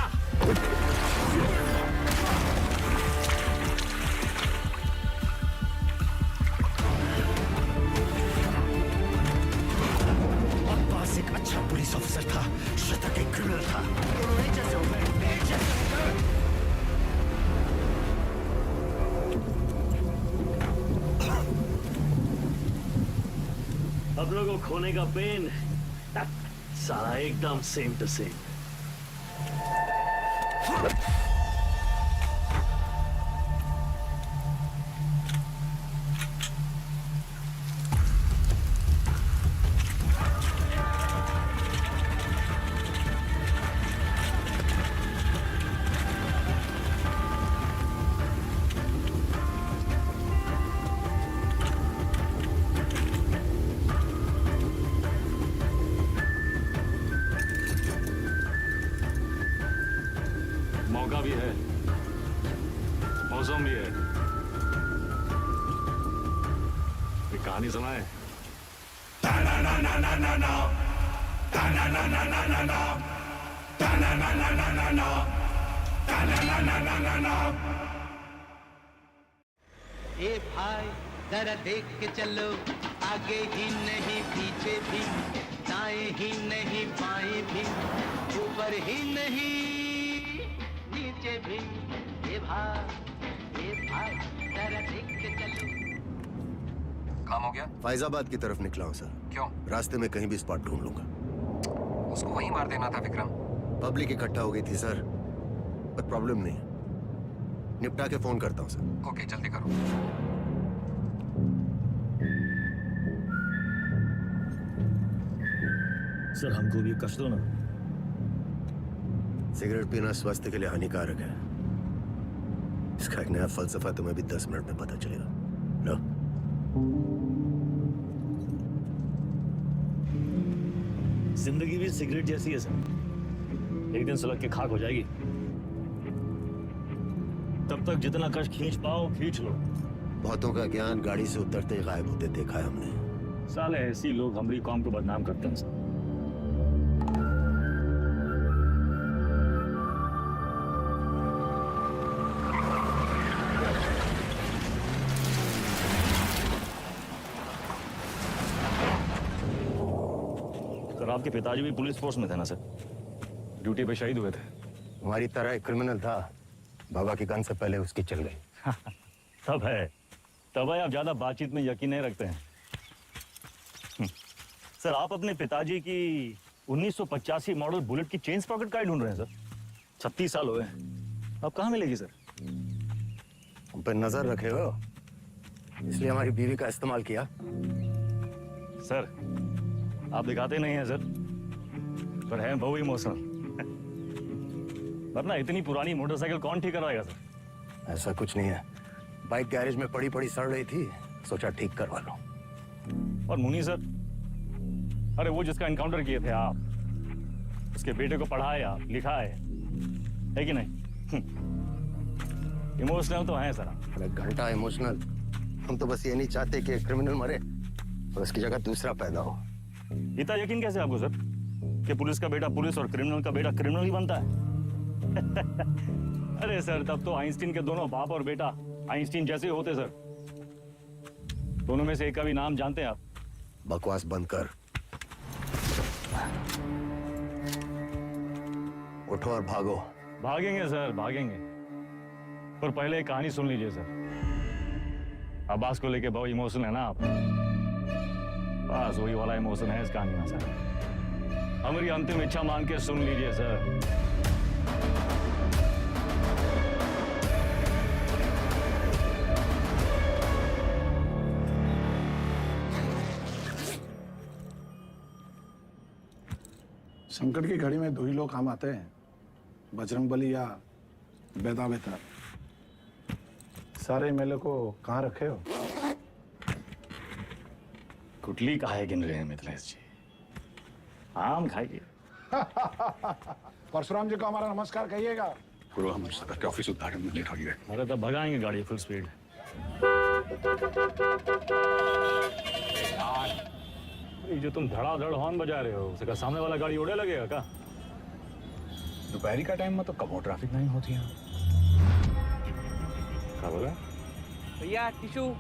Speaker 6: अब्बास एक अच्छा पुलिस ऑफिसर था, शतक एक क्रिमिनल था। दोनों एक जैसे हो गए, एक जैसे हो गए।
Speaker 7: अब लोगों को खोने का पेन सारा एकदम सेम टू सेम। मौका भी है, मौसम भी है। एक कहानी सुनाए।
Speaker 17: ए भाई जरा देख के चलो, आगे ही नहीं पीछे भी, दाएं ही नहीं बाएं भी, ऊपर ही नहीं नीचे भी। ए भाई जरा देख के चलो।
Speaker 5: काम हो गया?
Speaker 6: फैजाबाद की तरफ निकला हूँ सर।
Speaker 5: क्यों?
Speaker 6: रास्ते में कहीं भी स्पॉट ढूंढ लूंगा।
Speaker 5: उसको वहीं मार देना था विक्रम।
Speaker 6: पब्लिक इकट्ठा हो गई थी सर, पर प्रॉब्लम नहीं, निपटा के फोन करता हूँ सर।
Speaker 5: ओके, जल्दी करो।
Speaker 7: सर हमको भी कष्ट दो ना।
Speaker 6: सिगरेट पीना स्वास्थ्य के लिए हानिकारक है। इसका एक नया फलसफा तुम्हें भी 10 मिनट में पता चलेगा। लो।
Speaker 7: जिंदगी भी सिगरेट जैसी है सर, एक दिन सुलग के खाक हो जाएगी। तब तक जितना कष्ट खींच पाओ खींच लो।
Speaker 6: बहुतों का ज्ञान गाड़ी से उतरते ही गायब होते देखा है हमने।
Speaker 7: साले ऐसी लोग हमारी कौम को बदनाम करते हैं सर। सर आपके पिताजी भी पुलिस फोर्स में थे ना सर? ड्यूटी पे शहीद हुए थे।
Speaker 6: हमारी तरह एक क्रिमिनल था, बाबा की गन से पहले उसकी चल गई।
Speaker 7: तब है आप ज्यादा बातचीत में यकीन नहीं रखते हैं। सर आप अपने पिताजी की 1985 मॉडल बुलेट की चेन स्प्रॉकेट का ही ढूंढ रहे हैं सर। 36 साल हो गए। अब कहाँ मिलेगी सर?
Speaker 6: हम पे नजर रखे हो, इसलिए हमारी बीवी का इस्तेमाल किया।
Speaker 7: सर आप दिखाते नहीं हैं सर, पर हैं बहुत इमोशनल। वरना इतनी पुरानी मोटरसाइकिल कौन ठीक करवाएगा सर?
Speaker 6: ऐसा कुछ नहीं है, बाइक गैरेज में पड़ी पड़ी सड़ रही थी, सोचा ठीक करवा लो।
Speaker 7: और मुनी सर, अरे वो जिसका एनकाउंटर किए थे आप, उसके बेटे को पढ़ाया लिखाए है कि नहीं? इमोशनल तो हैं सर।
Speaker 6: अरे घंटा इमोशनल, हम तो बस ये नहीं चाहते कि क्रिमिनल मरे और उसकी जगह दूसरा पैदा हो।
Speaker 7: इतना यकीन कैसे आपको सर कि पुलिस का बेटा पुलिस और क्रिमिनल का बेटा क्रिमिनल ही बनता है? अरे सर तब तो आइंस्टीन के दोनों बाप और बेटा आइंस्टीन जैसे होते सर। दोनों में से एक का भी नाम जानते हैं आप?
Speaker 6: बकवास बंद कर, उठो और भागो।
Speaker 7: भागेंगे सर भागेंगे, पर पहले एक कहानी सुन लीजिए सर। अब्बास को लेके बहुत इमोशनल है ना आप? बस वही वाला इमोशन है इस कहानी में सर। हमारी अंतिम इच्छा मान के सुन लीजिए सर।
Speaker 11: संकट की घड़ी में दो ही लोग काम आते हैं, बजरंगबली या बेदा बेहतर। सारे मेले को कहाँ रखे हो?
Speaker 7: कुटली काहे गिन रहे हैं मिथिलेश जी? आम खाइए।
Speaker 11: परशुराम जी को हमारा नमस्कार कहिएगा।
Speaker 10: गुरु हम सदर के ऑफिस उद्घाटन में लेट हो गए।
Speaker 7: अरे तब भगाएंगे गाड़ी फुल स्पीड। ये जो तुम धड़ाधड़ हॉर्न बजा रहे हो, उसका सामने वाला गाड़ी उड़े लगेगा क्या?
Speaker 8: दोपहरी का टाइम में तो कम ट्रैफिक नहीं होती है।
Speaker 7: क्या बोला
Speaker 16: भैया? टिशू।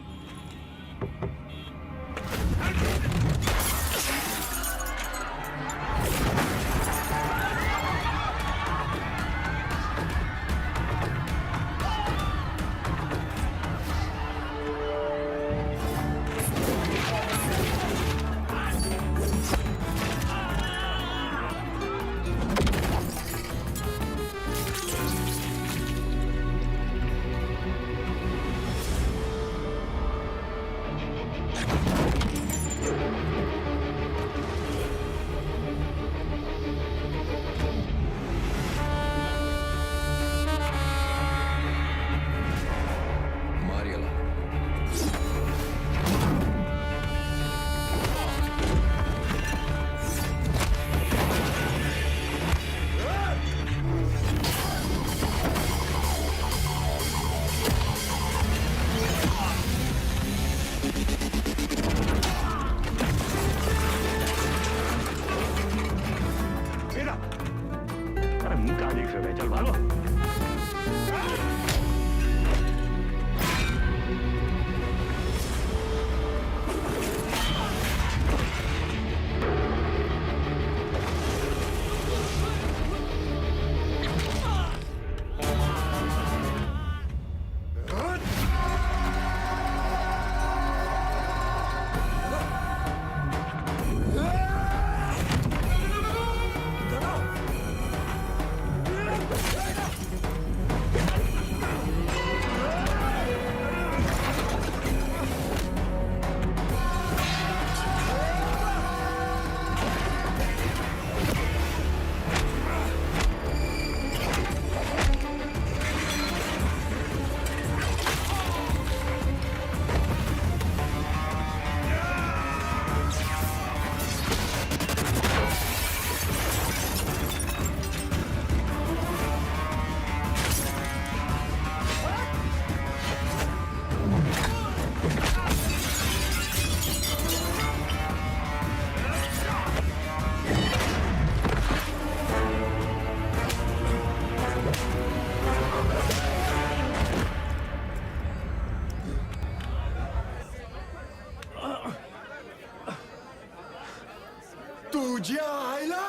Speaker 11: तुझ्या आईला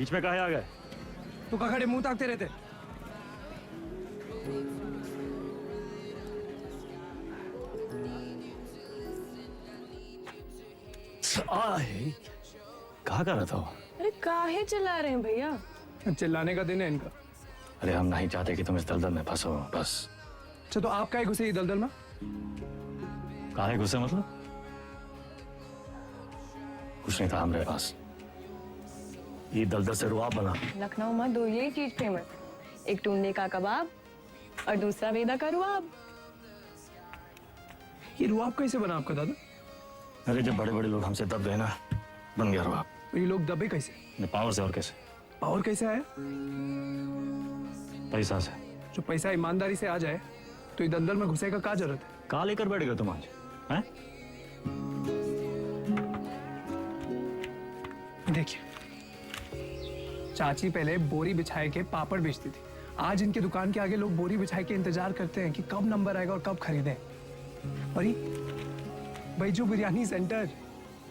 Speaker 7: बीच में काहे आ गए?
Speaker 8: तो का खड़े मुंह ताकते रहते?
Speaker 7: कहाँ कर रहा था वो?
Speaker 14: अरे काहे चिल्ला रहे हैं भैया?
Speaker 8: चिल्लाने का दिन है इनका।
Speaker 7: अरे हम नहीं चाहते कि तुम इस दलदल में फंसो, बस।
Speaker 8: अच्छा तो आप काहे घुसे ये दलदल में?
Speaker 7: काहे गुस्से मतलब? कुछ नहीं था हमारे पास। ये दलदल से रुआब बना।
Speaker 14: लखनऊ में दो यही चीज फेमस, एक टूंडे का कबाब और दूसरा वेदा का रुआब।
Speaker 8: ये रुआब कैसे बना आपका दादा?
Speaker 7: अरे जब बड़े बड़े लोग हमसे दब गए ना, बन गया रुआब।
Speaker 8: तो ये लोग दबे कैसे?
Speaker 7: पावर से और कैसे?
Speaker 8: पावर कैसे आया?
Speaker 7: पैसा से।
Speaker 8: जो पैसा ईमानदारी से आ जाए तो ये दलदल में घुसे का क्या जरूरत है?
Speaker 7: कहाँ लेकर बैठ गए तुम आज? हैं?
Speaker 8: देखिए, चाची पहले बोरी बिछाए के पापड़ बेचती थी। आज इनके दुकान के आगे लोग बोरी बिछाए के इंतजार करते हैं कि कब नंबर आएगा और कब खरीदें। और ये बैजू बिरयानी सेंटर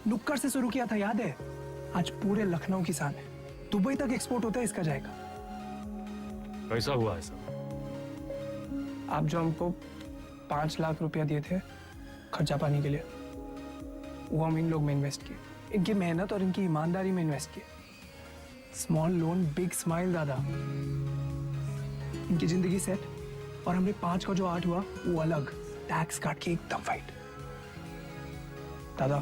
Speaker 8: नुक्कड़ से शुरू किया था, याद है? आज पूरे लखनऊ की शान है। दुबई तक एक्सपोर्ट होता है इसका जायका।
Speaker 7: कैसा हुआ ऐसा?
Speaker 8: आप जो हमको 5 लाख रुपया दिए थे खर्चा पानी के लिए, वो हम इन लोग में इन्वेस्ट किए। इनकी मेहनत और इनकी ईमानदारी में इन्वेस्ट किए। स्मॉल लोन बिग स्माइल दादा। इनकी जिंदगी सेट और हमने 5 का जो 8 हुआ वो अलग, टैक्स काट के एकदम फाइट। दादा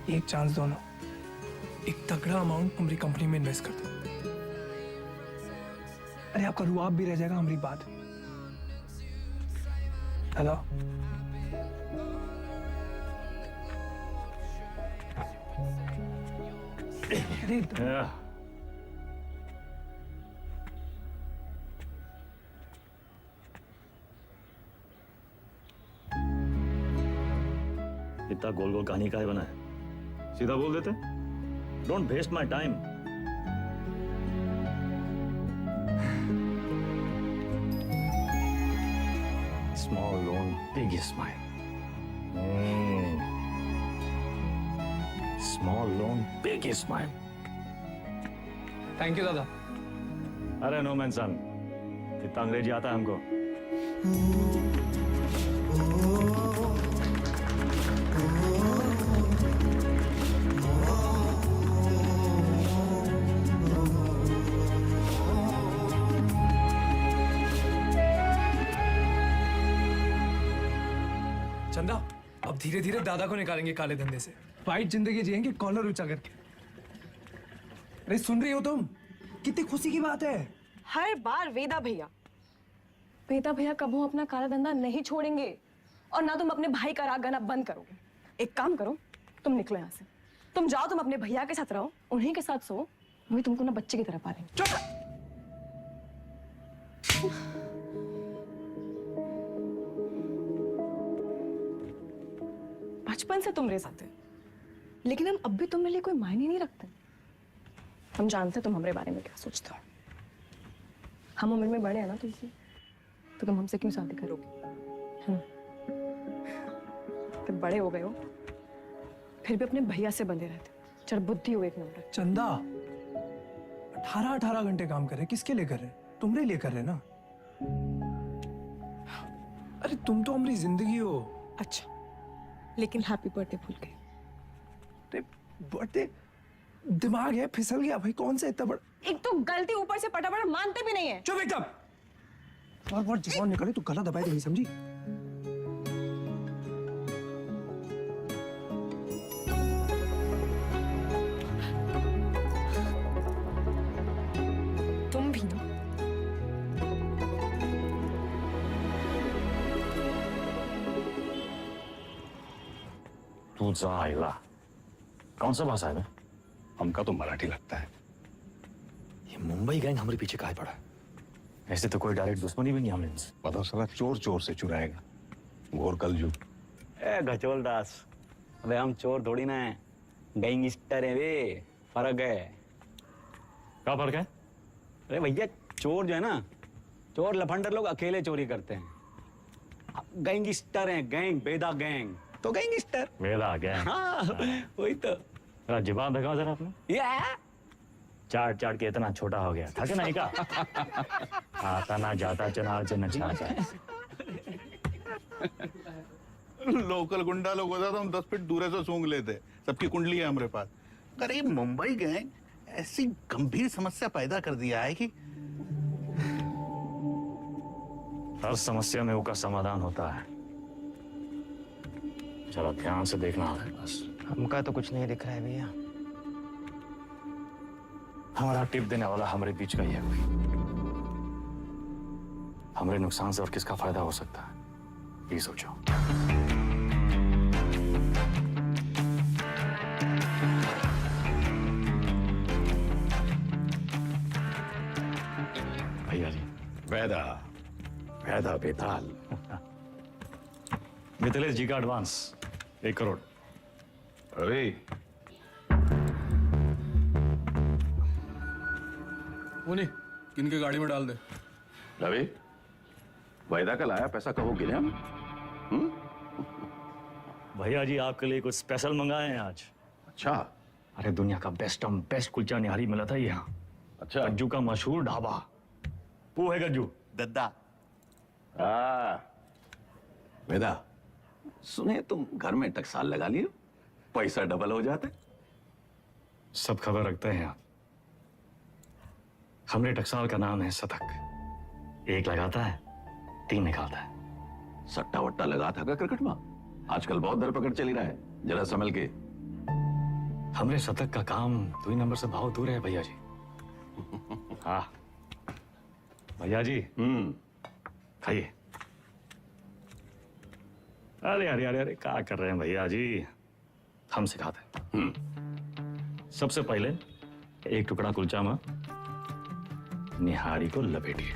Speaker 8: एक चांस दो ना, एक तगड़ा अमाउंट हमारी कंपनी में इन्वेस्ट कर दो। अरे आपका रुआब भी रह जाएगा हमारी बात। दादा अरे
Speaker 7: इतना गोल गोल कहानी का है बना है? सीधा बोल देते। Don't waste my time. Small loan big smile. Small loan big smile.
Speaker 8: Thank you दादा।
Speaker 7: अरे नो मेंशन, इतना अंग्रेजी आता है हमको।
Speaker 8: चंदा अब धीरे धीरे दादा को निकालेंगे काले धंधे से। वाइट जिंदगी जिएंगे कॉलर ऊंचा करके। अरे सुन रही हो तुम? कितनी खुशी की बात है।
Speaker 14: हर बार वेदा भैया कबू अपना काला धंधा नहीं छोड़ेंगे और ना तुम अपने भाई का राग गाना बंद करोगे। एक काम करो, तुम निकलो यहाँ से। तुम जाओ, तुम अपने भैया के साथ रहो, उन्हीं के साथ सो। वही तुमको ना बच्चे की तरह पालेंगे।
Speaker 8: चुप।
Speaker 14: बचपन से तुम रे साथ है, लेकिन हम अब भी तुम्हारे लिए कोई मायने नहीं रखते। हम जानते तुम हमारे बारे में क्या सोचते हो। हम उम्र में बड़े हैं ना तुमसे, तो तुम हमसे क्यों शादी करोगे? फिर बड़े हो गए हो, फिर भी अपने भैया से बंधे रहते। चल बुद्धि हो एक नंबर।
Speaker 8: चंदा 18 घंटे काम कर रहे, किसके लिए कर रहे? तुम्हारे लिए कर रहे ना। अरे तुम तो हमारी जिंदगी हो।
Speaker 14: अच्छा, लेकिन हैप्पी बर्थडे भूल गए।
Speaker 8: बर्थडे दिमाग है फिसल गया भाई। कौन सा इतना बड़ा?
Speaker 14: एक तो गलती ऊपर से पटापट मानते भी नहीं है।
Speaker 8: चुप एकदम। बार जवान निकले तो गला दबाए नहीं, समझी?
Speaker 14: तुम भी ना।
Speaker 7: तू जाइला। कौन सा भाषा है? हमका तो मराठी लगता है। ये मुंबई गैंग हमारे पीछे काहे पड़ा? ऐसे तो कोई डायरेक्ट दुश्मनी भी नहीं हमने इनसे।
Speaker 10: पता साला चोर चोर से चुराएगा। घोर कलयुग।
Speaker 9: ए गचोल दास, अबे हम चोर थोड़ी ना है, गैंगस्टर है वे। फर्क है।
Speaker 7: क्या फर्क है?
Speaker 9: अरे भैया चोर जो है ना, चोर लफंडर लोग अकेले चोरी करते हैं। गैंगस्टर हैं, गैंग, बेदा गैंग तो गैंगस्टर।
Speaker 7: वेदा गैंग।
Speaker 9: हाँ वही तो।
Speaker 7: जुबान दिखाओ जरा अपने। चाट चाट के इतना छोटा हो गया था कि नहीं का? आता ना जाता चुनाव से नचाता।
Speaker 3: लोकल गुंडा लोग होता तो हम 10 फीट दूर से सूंघ लेते। सबकी कुंडली है हमारे पास। अगर ये मुंबई गैंग ऐसी गंभीर समस्या पैदा कर दिया है कि
Speaker 7: हर समस्या में उसका समाधान होता है। चलो ध्यान से देखना है बस।
Speaker 2: हमका तो कुछ नहीं दिख रहा है भैया।
Speaker 7: हमारा टिप देने वाला हमारे बीच का ही है कोई। हमारे नुकसान से और किसका फायदा हो सकता है ये सोचो। भैया जी
Speaker 15: वैदा वैदा बेताल।
Speaker 7: मिथिलेश जी का एडवांस 1 करोड़।
Speaker 15: रवि
Speaker 10: उन्हीं किनके गाड़ी में डाल दे।
Speaker 15: रवि वैदा का लाया पैसा कहो गिने हम?
Speaker 7: भैया जी आपके लिए कुछ स्पेशल मंगाए हैं आज।
Speaker 15: अच्छा।
Speaker 7: अरे दुनिया का बेस्ट कुलचा निहारी मिला था यहाँ।
Speaker 15: अच्छा।
Speaker 7: गज्जू का मशहूर ढाबा। वो है गज्जू
Speaker 3: दद्दा।
Speaker 15: वेदा सुने तुम घर में टकसाल लगा लिए, पैसा डबल हो जाता है।
Speaker 7: सब खबर रखते हैं आप। हमरे टकसाल का नाम है शतक। 1 लगाता है 3 निकालता है।
Speaker 15: सट्टा वट्टा लगा था का क्रिकेट में? आजकल बहुत धरपकड़ चली रहा है, जरा संभल के।
Speaker 7: हमरे शतक का काम 2 नंबर से बहुत दूर है भैया जी। हाँ भैया जी खाइए। अरे अरे अरे अरे क्या कर रहे हैं भैया जी, हम सिखाते हैं। सबसे पहले 1 टुकड़ा कुलचा में निहारी को लपेटिए।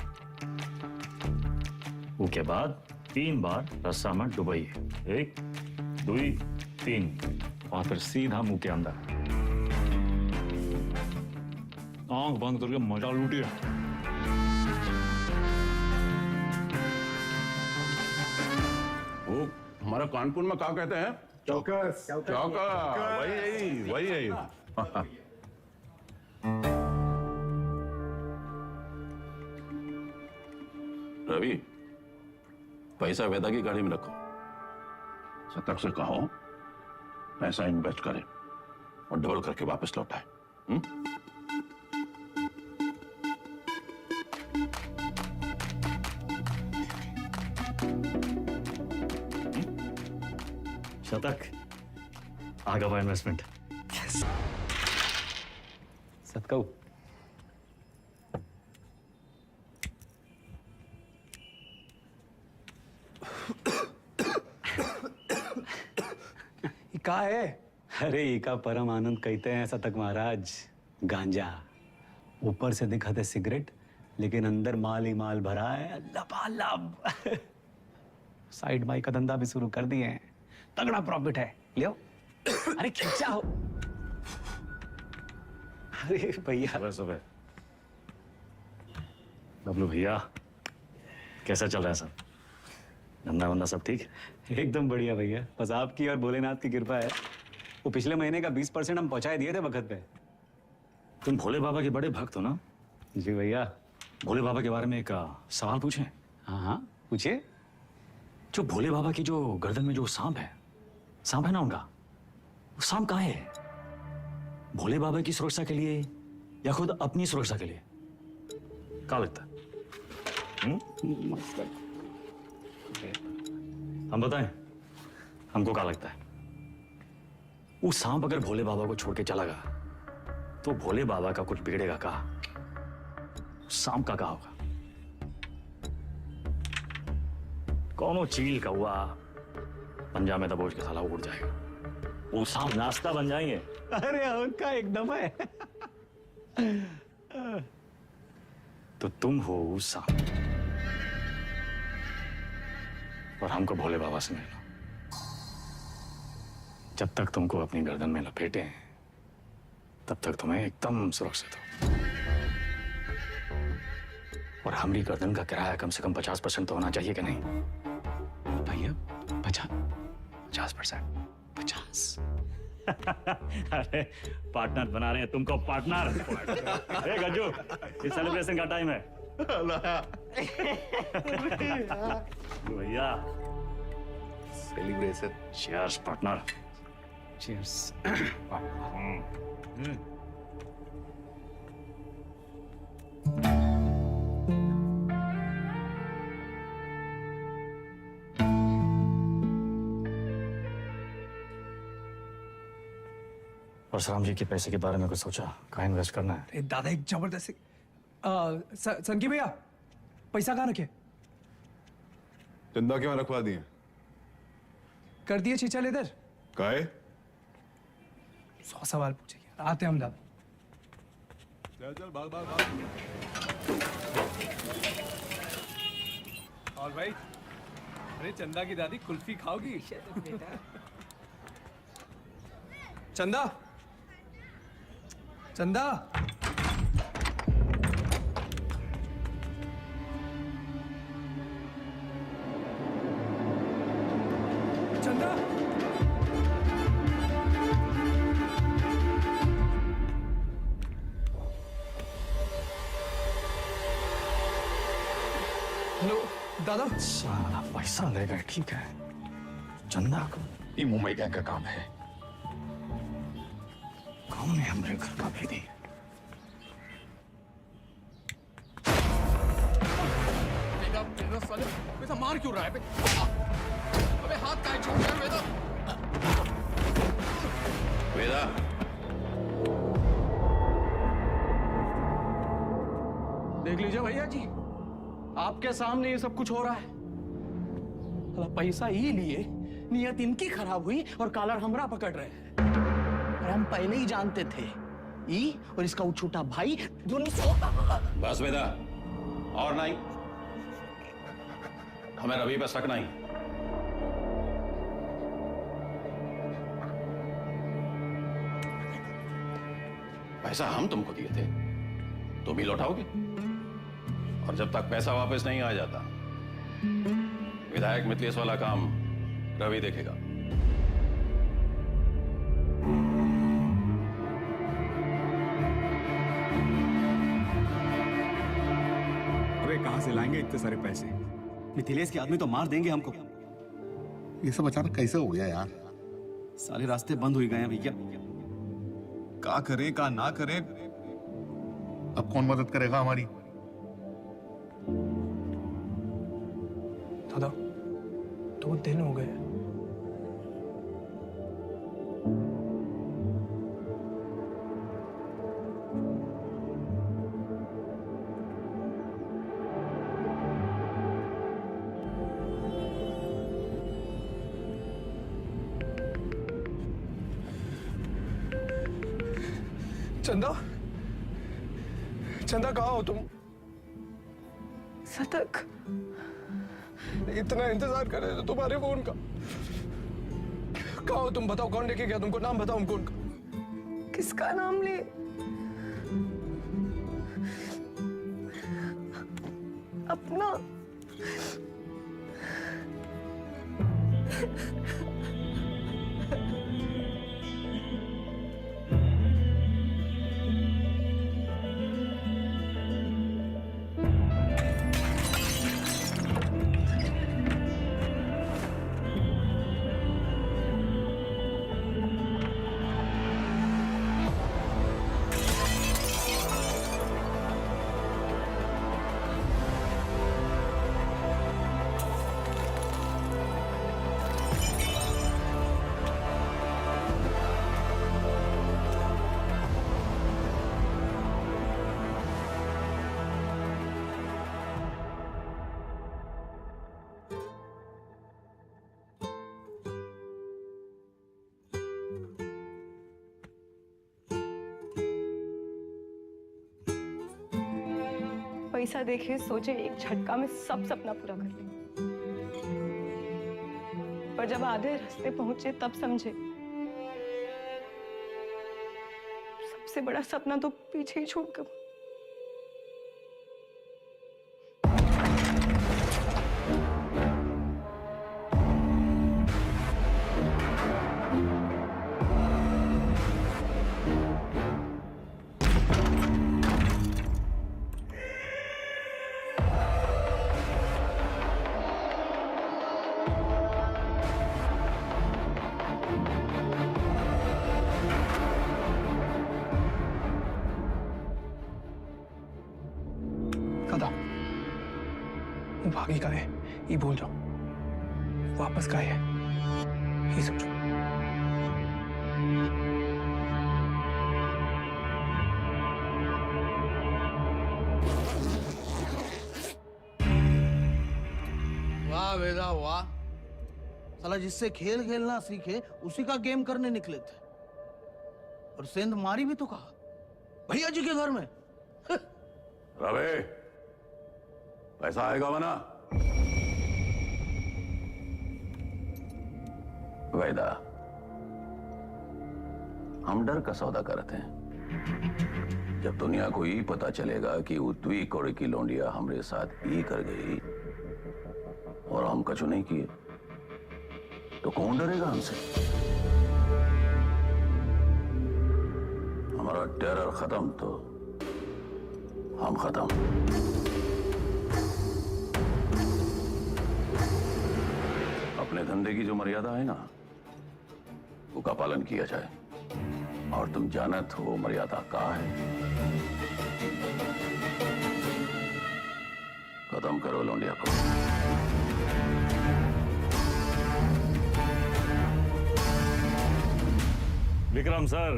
Speaker 7: उसके बाद 3 बार रस्सा में डुबाइए। 1 2 3 और फिर सीधा मुंह के अंदर। आंख बंद करके मजा लूटिए।
Speaker 15: वो हमारा कानपुर में क्या कहते हैं?
Speaker 11: चौकस।
Speaker 15: चौका। वही है। रवि पैसा वेदा की गाड़ी में रखो। शतक से कहो पैसा इन्वेस्ट करे और डबल करके वापस लौटाए।
Speaker 7: शतक आगा हुआ इन्वेस्टमेंट।
Speaker 9: सतकऊ
Speaker 8: का है?
Speaker 9: अरे इका परम आनंद कहते हैं शतक महाराज। गांजा ऊपर से दिखाते सिगरेट, लेकिन अंदर माल ही माल भरा है लबालब। साइड बाई का धंधा भी शुरू कर दिए हैं, तगड़ा प्रॉफिट है। लियो अरे खींचा हो। अरे भैया
Speaker 7: सुबह बबलू भैया कैसा चल रहा है सब? धंधा वंदा सब ठीक?
Speaker 9: एकदम बढ़िया भैया, बस आपकी और भोलेनाथ की कृपा है। वो पिछले महीने का 20% हम पहुंचाए दिए थे वक्त पे।
Speaker 7: तुम भोले बाबा के बड़े भक्त हो ना?
Speaker 9: जी भैया।
Speaker 7: भोले बाबा के बारे में एक सवाल पूछें?
Speaker 9: हाँ पूछिए।
Speaker 7: जो भोले बाबा की जो गर्दन में जो सांप है ना उनका, वो सांप कहाँ है? भोले बाबा की सुरक्षा के लिए या खुद अपनी सुरक्षा के लिए? क्या लगता है? हम बताएं हमको क्या लगता है? वो सांप अगर भोले बाबा को छोड़ के चला गया तो भोले बाबा का कुछ बिगड़ेगा का? सांप का क्या होगा? कौनो चील का हुआ पंजा में दबोच के साला उड़ जाएगा। वो सांप नाश्ता बन जाएंगे।
Speaker 9: अरे उनका एकदम है।
Speaker 7: तो तुम हो उस सांप और हमको भोले बाबा से मिलना। जब तक तुमको अपनी गर्दन में लपेटे हैं तब तक तुम्हें एकदम सुरक्षित हो। और हमारी गर्दन का किराया कम से कम 50% तो होना चाहिए कि नहीं
Speaker 9: भैया? 50%?
Speaker 7: 50%। अरे पार्टनर बना रहे हैं तुमको पार्टनर। ए गज्जू, ये सेलिब्रेशन का टाइम है। भैया
Speaker 10: celebration.
Speaker 7: Cheers partner.
Speaker 8: Cheers.
Speaker 7: Parshuram ji के पैसे के बारे में कुछ सोचा? कहाँ इन्वेस्ट करना है?
Speaker 8: अरे दादा एक जबरदस्त संकी भैया पैसा कहाँ रखे?
Speaker 10: चंदा क्यों रखवा दिए?
Speaker 8: कर दिए चीचा लेदर?
Speaker 10: काहे?
Speaker 8: 100 सवाल पूछेंगे। आते हम दादा।
Speaker 10: चल चल भाग भाग भाग।
Speaker 8: और भाई, अरे चंदा की दादी कुल्फी खाओगी? चंदा, चंदा, चंदा, हेलो दादा।
Speaker 7: साला पैसा ले गए, ठीक है। चंदा को ये मुंबई गैंग का काम है। कौन है हमारे घर का भेदी?
Speaker 8: पैसा मार क्यों रहा है? अबे हाथ का छोड़ रहा है वेदा।
Speaker 15: वेदा,
Speaker 8: देख लीजिए भैया जी, आपके सामने ये सब कुछ हो रहा है। पैसा ही लिए, नियत इनकी खराब हुई और कॉलर हमरा पकड़ रहे हैं। अरे हम पहले ही जानते थे, ई और इसका वो छोटा भाई दोनों।
Speaker 15: बस वेदा, और नहीं, हमें रवि पर शक नहीं। पैसा हम तुमको दिए थे, तुम ही लौटाओगे। और जब तक पैसा वापस नहीं आ जाता, विधायक मिथिलेश वाला काम रवि देखेगा।
Speaker 18: अबे कहां से लाएंगे इतने सारे पैसे? मिथिलेश के आदमी तो मार देंगे हमको।
Speaker 19: ये सब अचानक कैसे हो गया यार?
Speaker 18: सारे रास्ते बंद हो गए हैं भैया।
Speaker 10: का करें का ना करें,
Speaker 19: अब कौन मदद करेगा हमारी?
Speaker 8: दादा 2 दिन हो गए। चंदा, चंदा कहाँ हो तुम?
Speaker 14: सतक,
Speaker 8: इतना इंतजार कर रहे थे तुम्हारे फोन का। कहाँ हो तुम? बताओ कौन लेके गया तुमको? नाम बताओ हमको उनका।
Speaker 14: किसका नाम ले? अपना। पैसा देखे सोचे एक झटका में सब सपना पूरा कर लेंगे, पर जब आधे रास्ते पहुंचे तब समझे सबसे बड़ा सपना तो पीछे ही छूट गया।
Speaker 8: ये का है, ये भूल जाओ, वापस का है, ये समझो।
Speaker 17: वाह वेदा वाह, साला जिससे खेल खेलना सीखे उसी का गेम करने निकले थे, और सेंध मारी भी तो कहा भैया जी के घर में।
Speaker 15: रवे, पैसा आएगा वना? वैदा, हम डर का सौदा करते हैं। जब दुनिया को ये पता चलेगा कि उतवी कोड़े की लौंडिया हमारे साथ ये कर गई और हम कछु नहीं किए, तो कौन डरेगा हमसे? हमारा टेरर खत्म तो हम खत्म। अपने धंधे की जो मर्यादा है ना, वो का पालन किया जाए। और तुम जानत हो मर्यादा का है। खत्म करो लौंडिया को।
Speaker 7: विक्रम सर,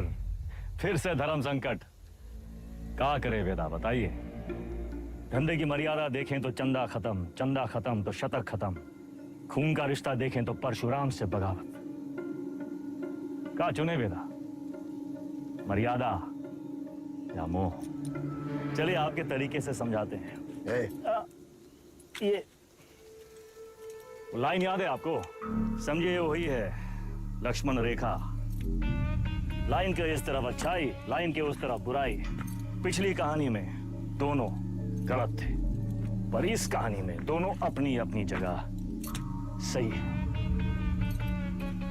Speaker 7: फिर से धर्म संकट। क्या करे वेदा, बताइए। धंधे की मर्यादा देखें तो चंदा खत्म, चंदा खत्म तो शतक खत्म, खून का रिश्ता देखें तो परशुराम से बगावत। क्या चुने वेदा, मर्यादा या मोह? चलिए आपके तरीके से समझाते हैं। ये लाइन याद है आपको? समझिए वही है लक्ष्मण रेखा। लाइन के इस तरफ अच्छाई, लाइन के उस तरफ बुराई। पिछली कहानी में दोनों गलत थे, पर इस कहानी में दोनों अपनी अपनी जगह सही है।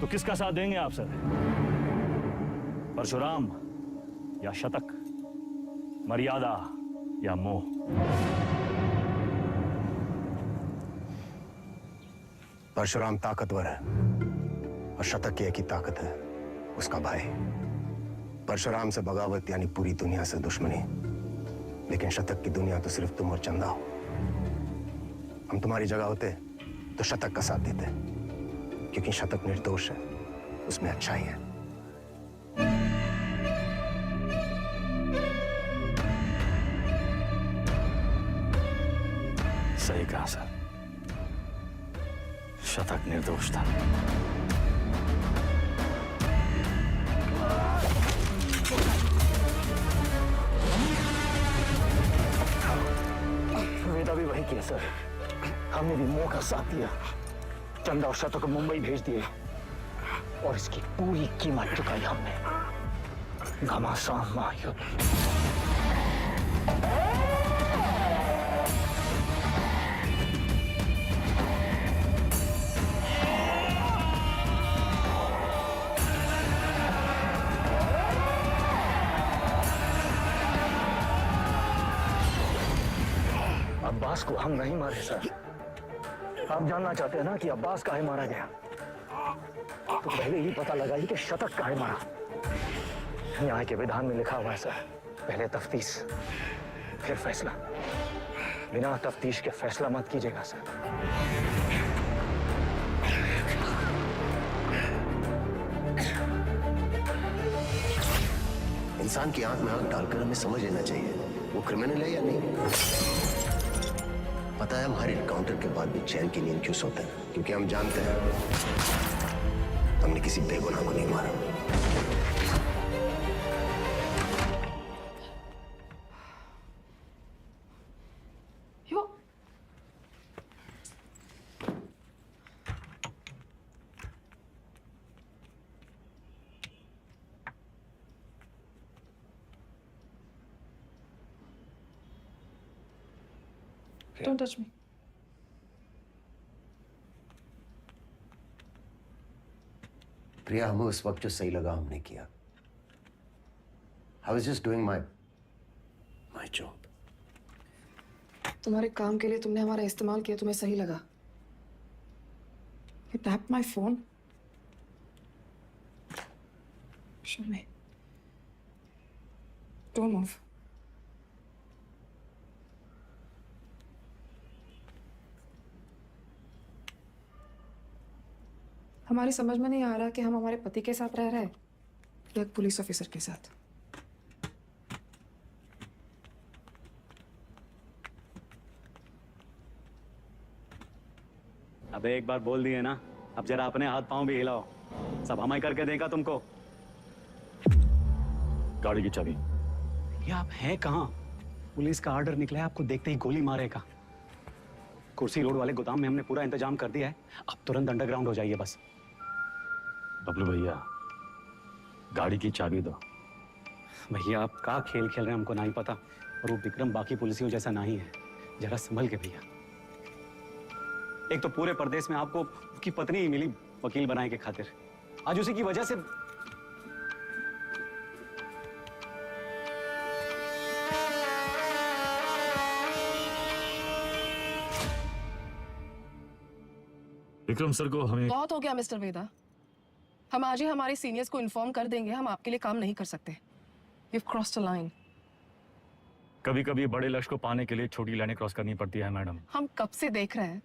Speaker 7: तो किसका साथ देंगे आप सर? परशुराम या शतक, मर्यादा या मोह?
Speaker 6: परशुराम ताकतवर है और शतक की एक ही ताकत है, उसका भाई। परशुराम से बगावत यानी पूरी दुनिया से दुश्मनी, लेकिन शतक की दुनिया तो सिर्फ तुम और चंदा हो। हम तुम्हारी जगह होते तो शतक का साथ देते, क्योंकि शतक निर्दोष है, उसमें अच्छाई है।
Speaker 7: सही कहा सर, शतक निर्दोष था।
Speaker 4: वेदा भी वही किया सर, हमने भी मोह का साथ दिया। चंदा और शतक को मुंबई भेज दिए और इसकी पूरी कीमत चुकाई हमने। घमासान महायुद्ध। अब्बास को हम नहीं मारे सर। आप जानना चाहते हैं ना कि अब्बास काहे मारा गया? तो पहले ही पता लगाइए कि शतक काहे मारा। न्याय के विधान में लिखा हुआ है सर, पहले तफ्तीश फिर फैसला। बिना तफ्तीश के फैसला मत कीजिएगा सर।
Speaker 6: इंसान की आंख में आंख डालकर हमें समझ लेना चाहिए वो क्रिमिनल है या नहीं। पता है हम हर एनकाउंटर के बाद भी चैन की नींद क्यों सोते हैं? क्योंकि हम जानते हैं हमने किसी बेगुनाह को नहीं मारा।
Speaker 14: Don't touch me.
Speaker 6: प्रिया, हमें उस वक्त जो सही लगा हमने किया। I was just doing my job.
Speaker 14: तुम्हारे काम के लिए तुमने हमारा इस्तेमाल किया, तुम्हें सही लगा? You tapped my phone. Show me. Don't move.
Speaker 20: हमारी समझ में नहीं आ रहा कि हम हमारे पति के साथ रह रहे हैं या एक पुलिस ऑफिसर के साथ।
Speaker 9: अबे एक बार बोल दिए ना, अब जरा अपने हाथ पांव भी हिलाओ। सब हम ही करके देगा तुमको।
Speaker 7: गाड़ी की चाबी।
Speaker 9: ये आप हैं कहाँ? पुलिस का ऑर्डर निकला है, आपको देखते ही गोली मारेगा। कुर्सी रोड वाले गोदाम में हमने पूरा इंतजाम कर दिया है, अब तुरंत अंडरग्राउंड हो जाइए बस।
Speaker 7: बबलू भैया, गाड़ी की चाबी दो।
Speaker 9: भैया आप का खेल खेल रहे हैं हमको नहीं पता, और वो विक्रम बाकी पुलिसियों जैसा नहीं है। जरा संभल के भैया। एक तो पूरे प्रदेश में आपको उसकी पत्नी ही मिली वकील बनाने के खातिर, आज उसी की वजह से।
Speaker 7: विक्रम सर को हमें
Speaker 20: बहुत हो गया मिस्टर वेदा, हम आज ही हमारे सीनियर्स को इन्फॉर्म कर देंगे, हम आपके लिए काम नहीं कर सकते। You've crossed a line.
Speaker 7: कभी कभी बड़े लक्ष्य को पाने के लिए छोटी लाइनें क्रॉस करनी पड़ती है मैडम।
Speaker 20: हम कब से देख रहे हैं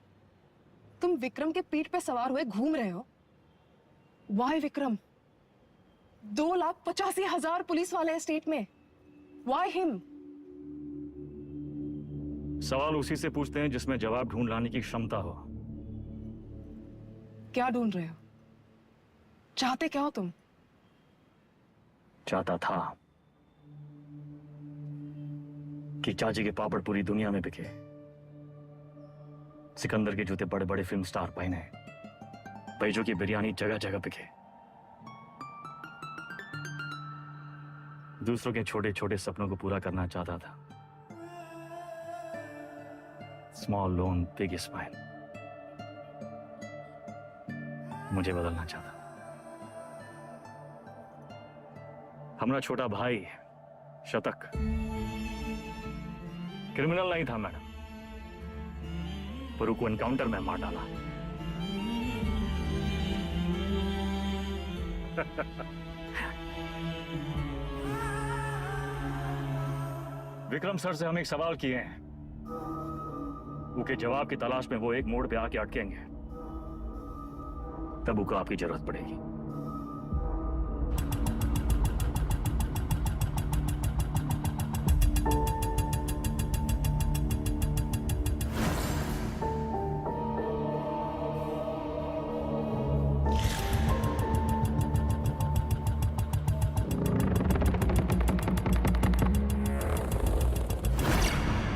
Speaker 20: तुम विक्रम के पीठ पे सवार हुए घूम रहे हो। Why विक्रम? 2,85,000 पुलिस वाले हैं स्टेट में। Why him?
Speaker 7: सवाल उसी से पूछते हैं जिसमें जवाब ढूंढ लाने की क्षमता हो।
Speaker 20: क्या ढूंढ रहे हो? चाहते क्या हो तुम?
Speaker 7: चाहता था कि चाची के पापड़ पूरी दुनिया में बिके, सिकंदर के जूते बड़े बड़े फिल्म स्टार पहने, बैजू की बिरयानी जगह जगह बिके, दूसरों के छोटे छोटे सपनों को पूरा करना चाहता था। स्मॉल लोन बिग स्माइल, मुझे बदलना चाहता। हमारा छोटा भाई शतक क्रिमिनल नहीं था मैडम, पर उसको एनकाउंटर में मार डाला। विक्रम सर से हम एक सवाल किए हैं, उनके जवाब की तलाश में वो एक मोड़ पे आके अटकेंगे, तब उनको आपकी जरूरत पड़ेगी।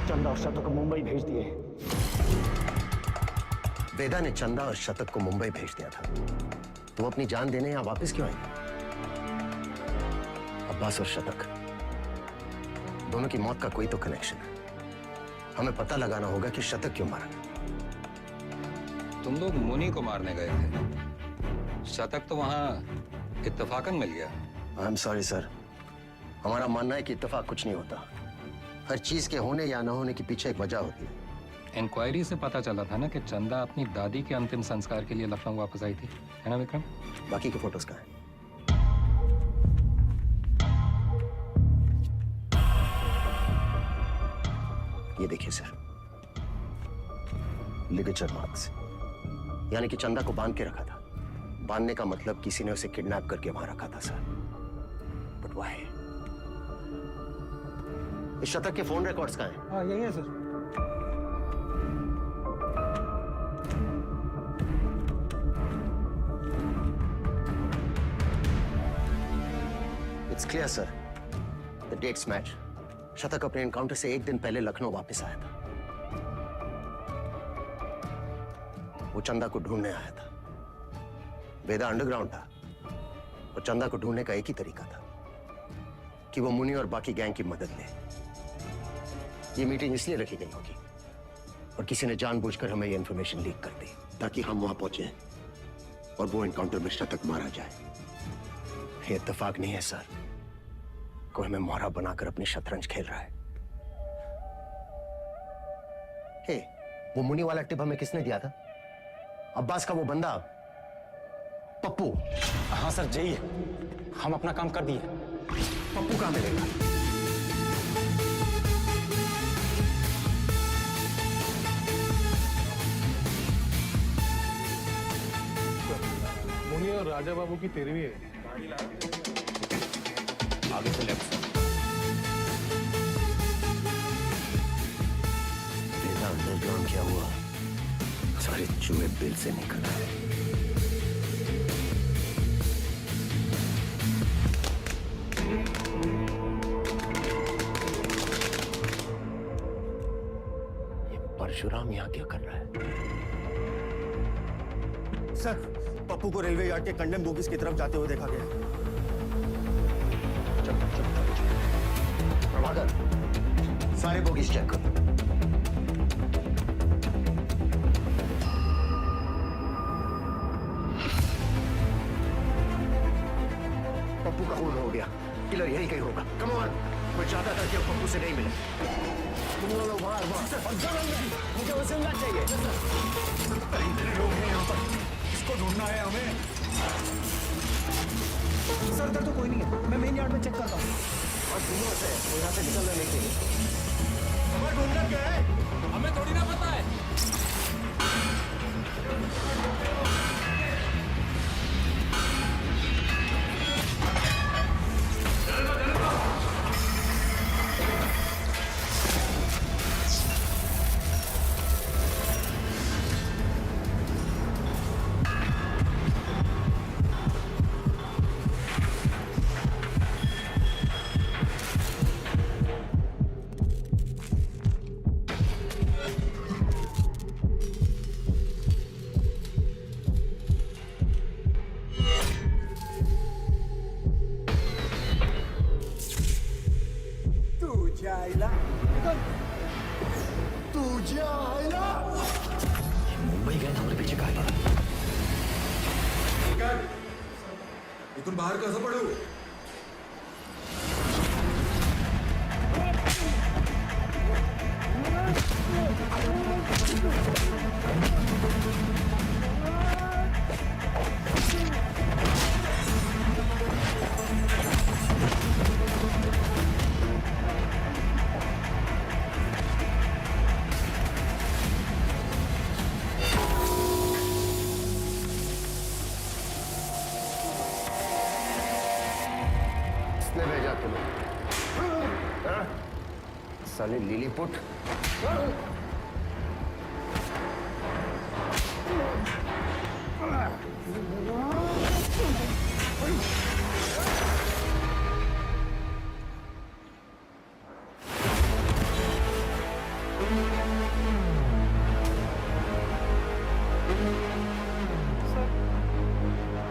Speaker 2: चंदा और शतक को मुंबई भेज दिए।
Speaker 6: वेदा ने चंदा और शतक को मुंबई भेज दिया था, तो वो अपनी जान देने यहाँ वापस क्यों आएंगे? अब्बास और शतक दोनों की मौत का कोई तो कनेक्शन है। हमें पता लगाना होगा कि शतक क्यों मारा।
Speaker 5: तुम लोग मुनि को मारने गए थे, शतक तो वहां इत्तेफाकन मिल गया।
Speaker 6: आई एम सॉरी सर, हमारा मानना है कि इत्तेफाक कुछ नहीं होता। हर चीज के होने या न होने के पीछे एक वजह होती है।
Speaker 5: इंक्वायरी से पता चला था ना कि चंदा अपनी दादी के अंतिम संस्कार के लिए लखनऊ वापस आई थी, है ना विक्रम?
Speaker 6: बाकी के फोटोज कहाँ हैं? ये देखिए सर, लिगेचर मार्क्स, यानी कि चंदा को बांध के रखा था। बांधने का मतलब किसी ने उसे किडनैप करके वहां रखा था सर। But why? इस शतक के फोन रिकॉर्ड्स कहाँ हैं?
Speaker 8: हाँ यही है sir.
Speaker 6: It's clear sir, the dates match. शतक अपने एनकाउंटर से एक दिन पहले लखनऊ वापस आया था। वो चंदा को ढूंढने आया था। वेदा अंडरग्राउंड था और चंदा को ढूंढने का एक ही तरीका था कि वो मुनि और बाकी गैंग की मदद ले। ये मीटिंग इसलिए रखी गई होगी और किसी ने जानबूझकर हमें ये इंफॉर्मेशन लीक कर दी ताकि हम वहां पहुंचे और वो एनकाउंटर में शतक मारा जाए। ये इत्तेफाक नहीं है सर, कोई हमें मोहरा बनाकर अपनी शतरंज खेल रहा है। हे, वो मुनि वाला टिप हमें किसने दिया था? अब्बास का वो बंदा पप्पू।
Speaker 9: हाँ सर जाइए, हम अपना काम कर दिए।
Speaker 6: पप्पू कहां मिलेगा?
Speaker 1: राजा बाबू की तेरहवीं है।
Speaker 3: आगे से लेफ्ट।
Speaker 6: बेटा अंडरग्राउंड क्या हुआ? सारे चूहे बिल से निकल आए। ये परशुराम यहाँ क्या कर रहा है?
Speaker 2: सर, पप्पू को रेलवे यार्ड के कंडेम बोगीज की तरफ जाते हुए देखा गया।
Speaker 6: प्रभाकर, सारे बोगीज चेक करो। पप्पू का खून हो गया, किलर यही कहीं होगा। कम ऑन, मैं चाहता था कि वो पप्पू से नहीं मिले। तुम लोग बाहर मुझे वो जिंदा चाहिए।
Speaker 18: इतने लोग हैं यहाँ पर, इसको ढूंढना है हमें।
Speaker 8: सर इधर तो कोई नहीं है, मैं मेन यार्ड में चेक करता हूँ।
Speaker 6: और सुनो से वो यहाँ से निकलना नहीं चाहिए।
Speaker 18: हमें ढूंढना क्या है?
Speaker 16: हमें थोड़ी ना पता है।
Speaker 6: मुंबई गए हमारे पीछे काय पड़ा?
Speaker 18: इथून बाहेर कसं पडू?
Speaker 6: किसने भेजा तुम्हें? हाँ? साले लिलीपुट।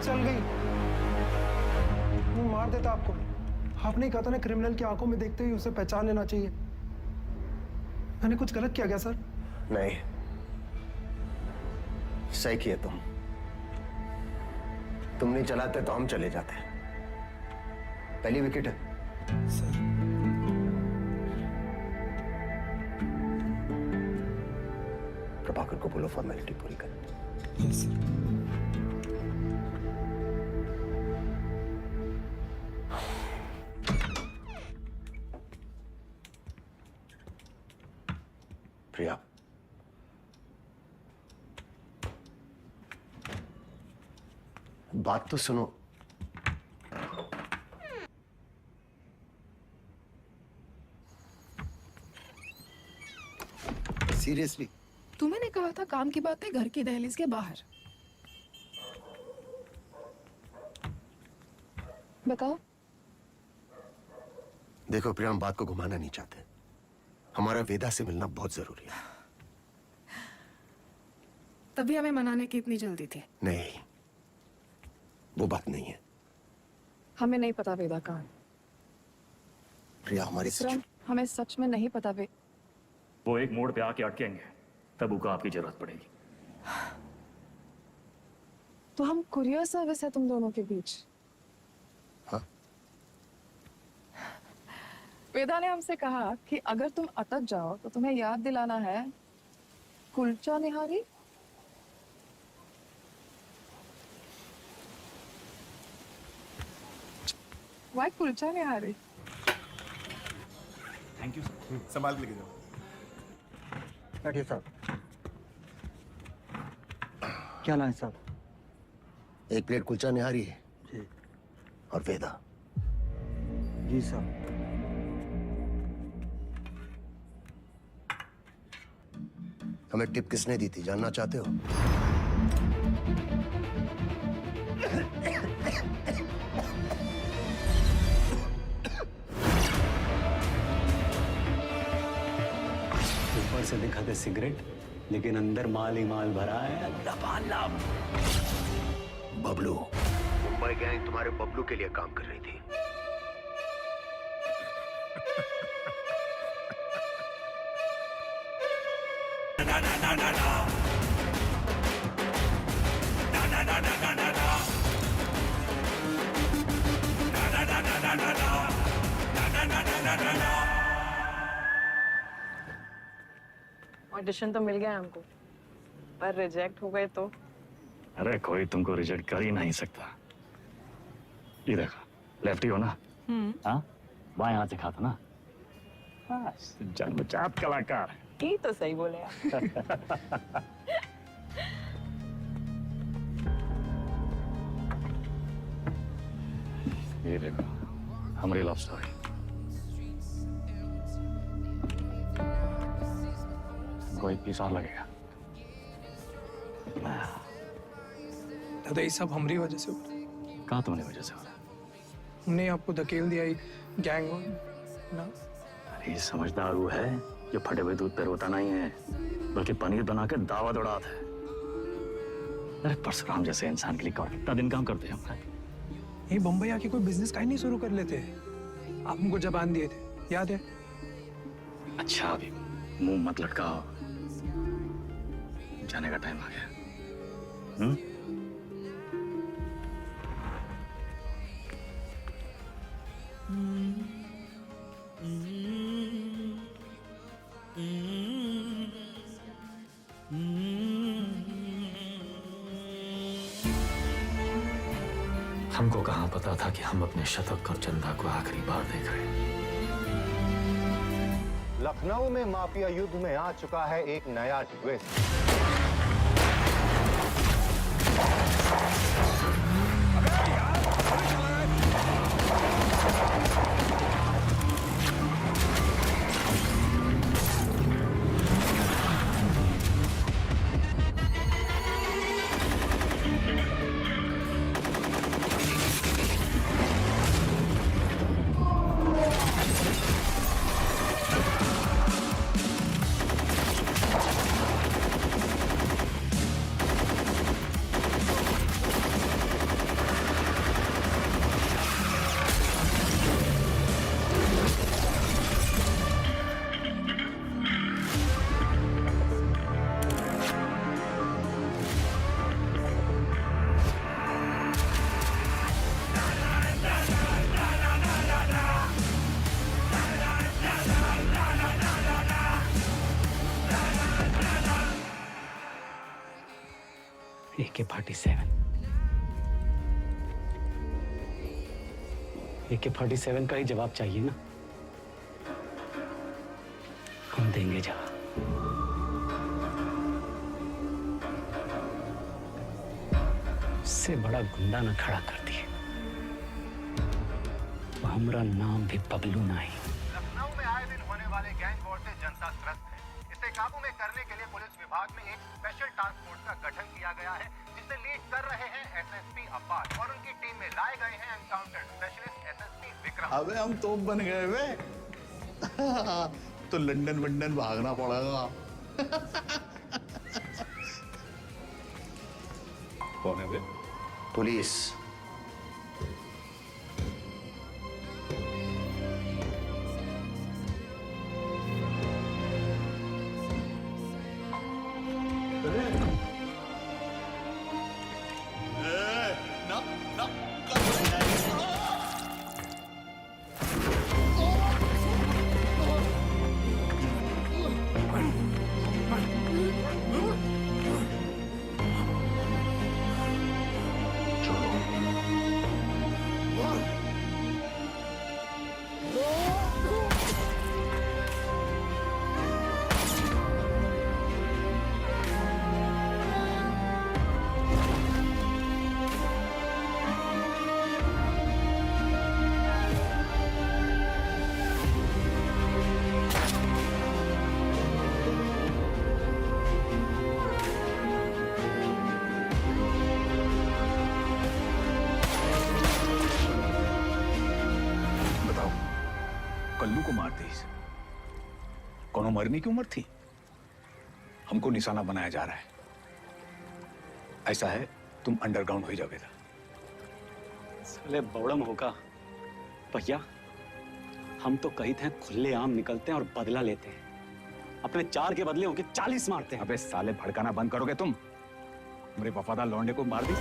Speaker 8: चल गई। वो मार देता आपको। आपने कहा था ना क्रिमिनल की आंखों में देखते ही उसे पहचान लेना चाहिए। मैंने कुछ गलत किया क्या सर?
Speaker 6: नहीं, सही किए तुम नहीं चलाते तो हम चले जाते। पहली विकेट है
Speaker 8: सर।
Speaker 6: प्रभाकर को बोलो फॉर्मेलिटी पूरी कर।
Speaker 8: Yes sir.
Speaker 6: प्रिया, बात तो सुनो। सीरियसली?
Speaker 20: तुम्हें कहा था काम की बात है घर की दहलीज के बाहर। बताओ।
Speaker 6: देखो प्रिया, हम बात को घुमाना नहीं चाहते। हमारा वेदा से मिलना बहुत जरूरी है।
Speaker 20: तभी हमें मनाने की इतनी जल्दी थी।
Speaker 6: नहीं, वो बात नहीं है।
Speaker 20: हमें नहीं पता वेदा कहाँ।
Speaker 6: प्रिया, हमारी
Speaker 20: हमें सच में नहीं पता
Speaker 7: वो एक मोड़ पे आके अटकेंगे, तब उका आपकी जरूरत पड़ेगी।
Speaker 20: तो हम कुरियर सर्विस है तुम दोनों के बीच।
Speaker 6: हाँ?
Speaker 20: वेदा ने हमसे कहा कि अगर तुम अटक जाओ तो तुम्हें याद दिलाना है kulcha nihari. Why kulcha nihari?
Speaker 18: Thank you sir. संभाल के लेके जाओ।
Speaker 2: बैठिए साहब। क्या लाए साहब?
Speaker 6: 1 प्लेट कुलचा निहारी है
Speaker 2: जी।
Speaker 6: और वेदा।
Speaker 2: जी साहब।
Speaker 6: हमें टिप किसने दी थी, जानना चाहते हो?
Speaker 9: ऊपर से दिखाते सिगरेट, लेकिन अंदर माल ही माल भरा है लबालब।
Speaker 6: बबलू, मुंबई गैंग तुम्हारे बबलू के लिए काम कर रही थी।
Speaker 14: ऑडिशन तो मिल गया हमको, पर रिजेक्ट हो गए तो?
Speaker 7: अरे कोई तुमको रिजेक्ट कर ही नहीं सकता। ये देखो, लेफ्टी हो ना? हाँ, बाएं हाथ से खाता ना? बस जन्मजात कलाकार।
Speaker 14: ये तो सही बोले आप।
Speaker 7: ये देखो, हमारी लव स्टोरी। कोई पीस और लगेगा।
Speaker 8: दादा ये सब हमारी वजह से हो रहा है।
Speaker 7: कहाँ तुम्हारी वजह से हो रहा है?
Speaker 8: हमने आपको धकेल दिया एक गैंग ना।
Speaker 7: अरे समझदार वो है जो फटे हुए दूध पे रोता नहीं है, बल्कि पनीर बना के दावा दौड़ाता है। अरे परशुराम जैसे इंसान के लिए कौन कितना दिन काम करते हैं हम?
Speaker 8: ये बम्बई आके कोई बिजनेस का ही नहीं शुरू कर लेते। आप हमको जबान दिए थे, याद है?
Speaker 7: अच्छा अभी मुंह मत लटकाओ, जाने का टाइम आ गया। हमको कहाँ पता था कि हम अपने शतक और चंदा को आखिरी बार देख रहे हैं।
Speaker 21: लखनऊ में माफिया युद्ध में आ चुका है एक नया ट्विस्ट।
Speaker 9: AK-47 का ही जवाब चाहिए ना? हम देंगे जवाब। इससे बड़ा गुंडा न खड़ा कर दिए। हमारा नाम भी बबलू नहीं।
Speaker 21: लखनऊ में आए दिन होने वाले गैंग वॉर से जनता त्रस्त है। इसे काबू में करने के लिए पुलिस विभाग में एक स्पेशल टास्क फोर्स का गठन किया गया है, जिसे लीड कर रहे हैं SSP अब्बास और उनकी टीम में लाए गए हैं एनकाउंटर स्पेशलिस्ट SSP विक्रम।
Speaker 3: अबे हम तोप बन गए वे। तो लंदन वंदन भागना पड़ेगा।
Speaker 10: कौन है वे?
Speaker 6: पुलिस।
Speaker 21: चलो
Speaker 13: लल्लू को मार दी। कोनो मरने की उम्र थी, हमको निशाना बनाया जा रहा है। ऐसा है, तुम अंडरग्राउंड हो जाओगे।
Speaker 9: साले बौड़म होगा भैया, हम तो कही थे खुले आम निकलते हैं और बदला लेते हैं। अपने 4 के बदले उनके 40 मारते हैं।
Speaker 13: अबे साले, भड़काना बंद करोगे तुम? मेरे वफादार लौंडे को मार दी।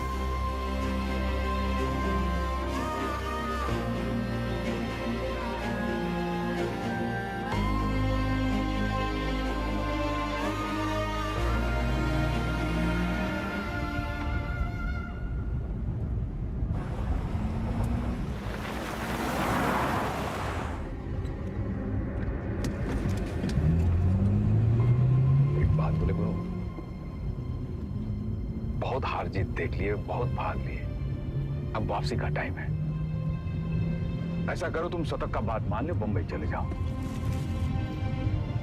Speaker 13: बहुत हार जीत देख लिए, बहुत भाग लिए, अब वापसी का टाइम है। ऐसा करो, तुम शतक का बात मान लो, बंबई चले जाओ।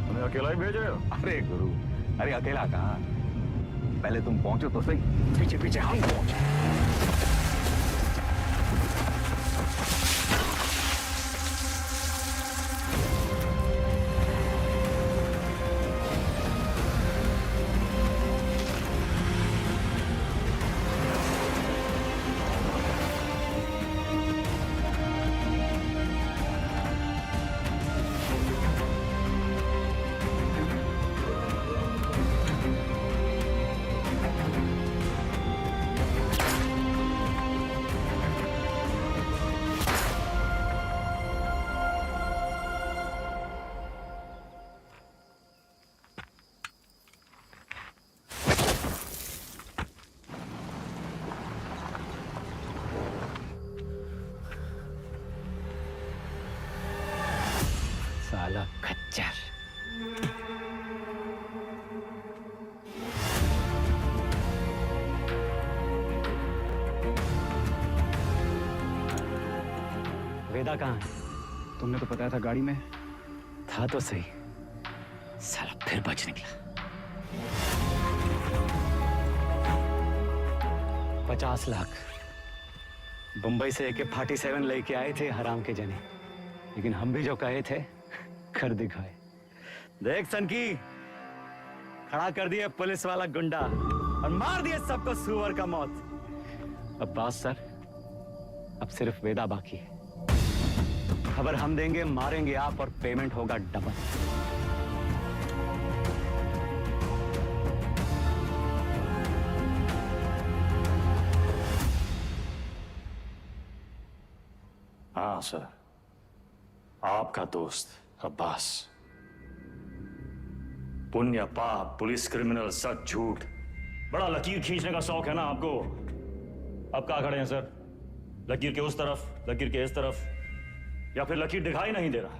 Speaker 4: तुम्हें अकेला ही भेजे?
Speaker 13: अरे गुरु, अरे अकेला कहाँ, पहले तुम पहुंचो तो सही, पीछे पीछे हम पहुंचे।
Speaker 9: साला खच्चर। वेदा कहाँ है? तुमने तो बताया था गाड़ी में था तो सही, साला फिर बच निकला। 50 लाख बंबई से AK-47 लेके आए थे हराम के जने, लेकिन हम भी जो कहे थे कर दिखाए। देख सनकी, खड़ा कर दिया पुलिस वाला गुंडा और मार दिया सबको सुअर का मौत। अब्बास सर, अब सिर्फ वेदा बाकी है। खबर हम देंगे, मारेंगे आप और पेमेंट होगा डबल।
Speaker 7: हाँ सर, आपका दोस्त अब्बास। पुण्य पाप, पुलिस क्रिमिनल, सच झूठ, बड़ा लकीर खींचने का शौक है ना आपको। अब कहाँ खड़े हैं सर? लकीर के उस तरफ, लकीर के इस तरफ, या फिर लकीर दिखाई नहीं दे रहा,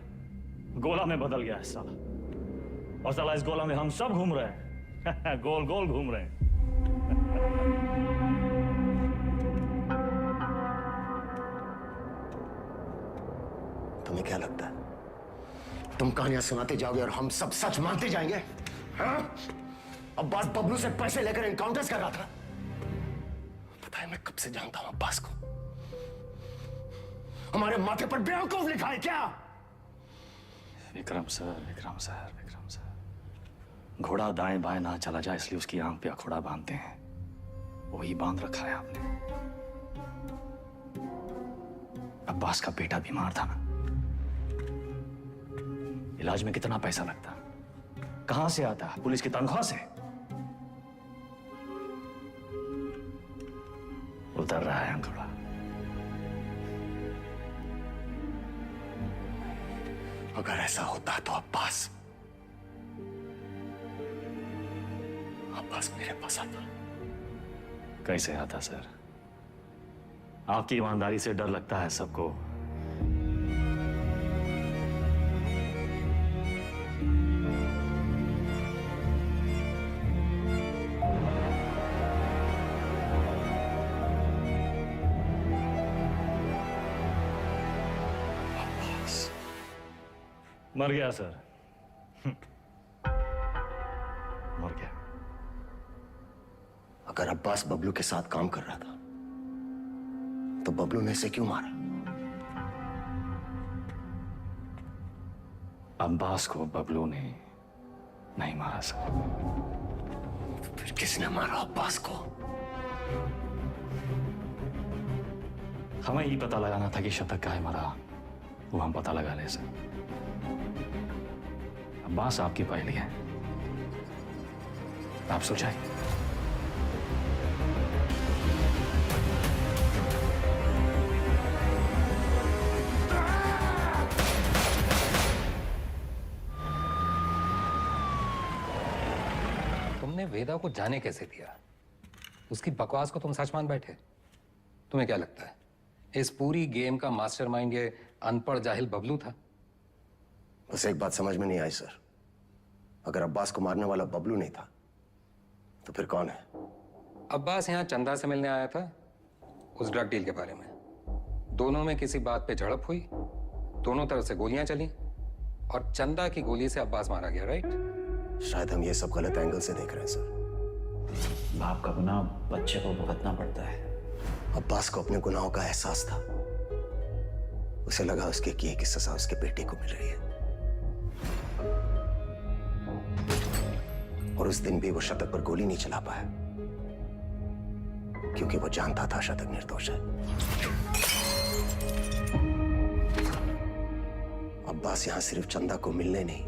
Speaker 7: गोला में बदल गया है साला। और साला इस गोला में हम सब घूम रहे हैं गोल गोल घूम रहे हैं।
Speaker 6: तुम्हें क्या लगता है तुम कहानियां सुनाते जाओगे और हम सब सच मानते जाएंगे? हाँ? अब्बास बबलू से पैसे लेकर एनकाउंटर्स कर रहा था। पता है मैं कब से जानता हूं अब्बास को। हमारे माथे पर बेवकूफ लिखा है क्या?
Speaker 7: Vikram sir, Vikram sir, Vikram sir, घोड़ा दाएं बाएं ना चला जाए इसलिए उसकी आंख पे अखोड़ा बांधते हैं, वही बांध रखा है आपने। अब्बास का बेटा बीमार था ना, इलाज में कितना पैसा लगता, कहां से आता? पुलिस की तनख्वाह से। उतर रहा है अंकुड़ा।
Speaker 6: अगर ऐसा होता तो अब्बास मेरे पास आता।
Speaker 7: कैसे आता सर? आपकी ईमानदारी से डर लगता है सबको। मर गया सर, मर गया।
Speaker 6: अगर अब्बास बबलू के साथ काम कर रहा था तो बबलू ने इसे क्यों मारा?
Speaker 7: अब्बास को बबलू ने नहीं मारा सर।
Speaker 6: फिर किसने मारा अब्बास को?
Speaker 7: हमें ये पता लगाना था कि शतक काहे मारा, वो हम पता लगा ले सर। अब्बास आपकी पहली है, आप सोचाइए।
Speaker 5: तुमने वेदा को जाने कैसे दिया? उसकी बकवास को तुम सच मान बैठे? तुम्हें क्या लगता है इस पूरी गेम का मास्टरमाइंड ये अनपढ़ जाहिल बबलू था?
Speaker 6: बस एक बात समझ में नहीं आई सर, अगर अब्बास को मारने वाला बबलू नहीं था तो फिर कौन है?
Speaker 5: अब्बास यहाँ चंदा से मिलने आया था उस ड्रग डील के बारे में। दोनों में किसी बात पे झड़प हुई, दोनों तरफ से गोलियां चली और चंदा की गोली से अब्बास मारा गया, राइट?
Speaker 6: शायद हम ये सब गलत एंगल से देख रहे हैं सर।
Speaker 4: बाप का गुनाह बच्चे को भुगतना पड़ता है।
Speaker 6: अब्बास को अपने गुनाहों का एहसास था, उसे लगा उसके किए की सजा उसके बेटे को मिल रही है, और उस दिन भी वो शतक पर गोली नहीं चला पाया क्योंकि वो जानता था शतक निर्दोष है। अब्बास यहां सिर्फ चंदा को मिलने नहीं,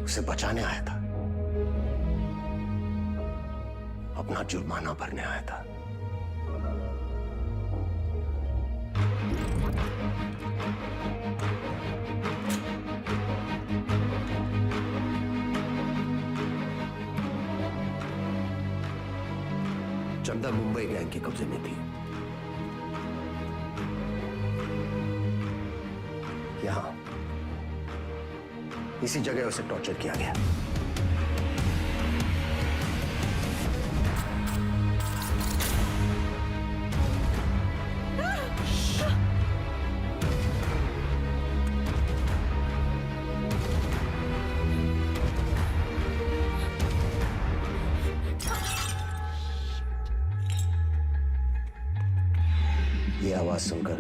Speaker 6: उसे बचाने आया था, अपना जुर्माना भरने आया था। चंदा मुंबई गैंग के कब्जे में थी। यहां इसी जगह उसे टॉर्चर किया गया। ये आवाज सुनकर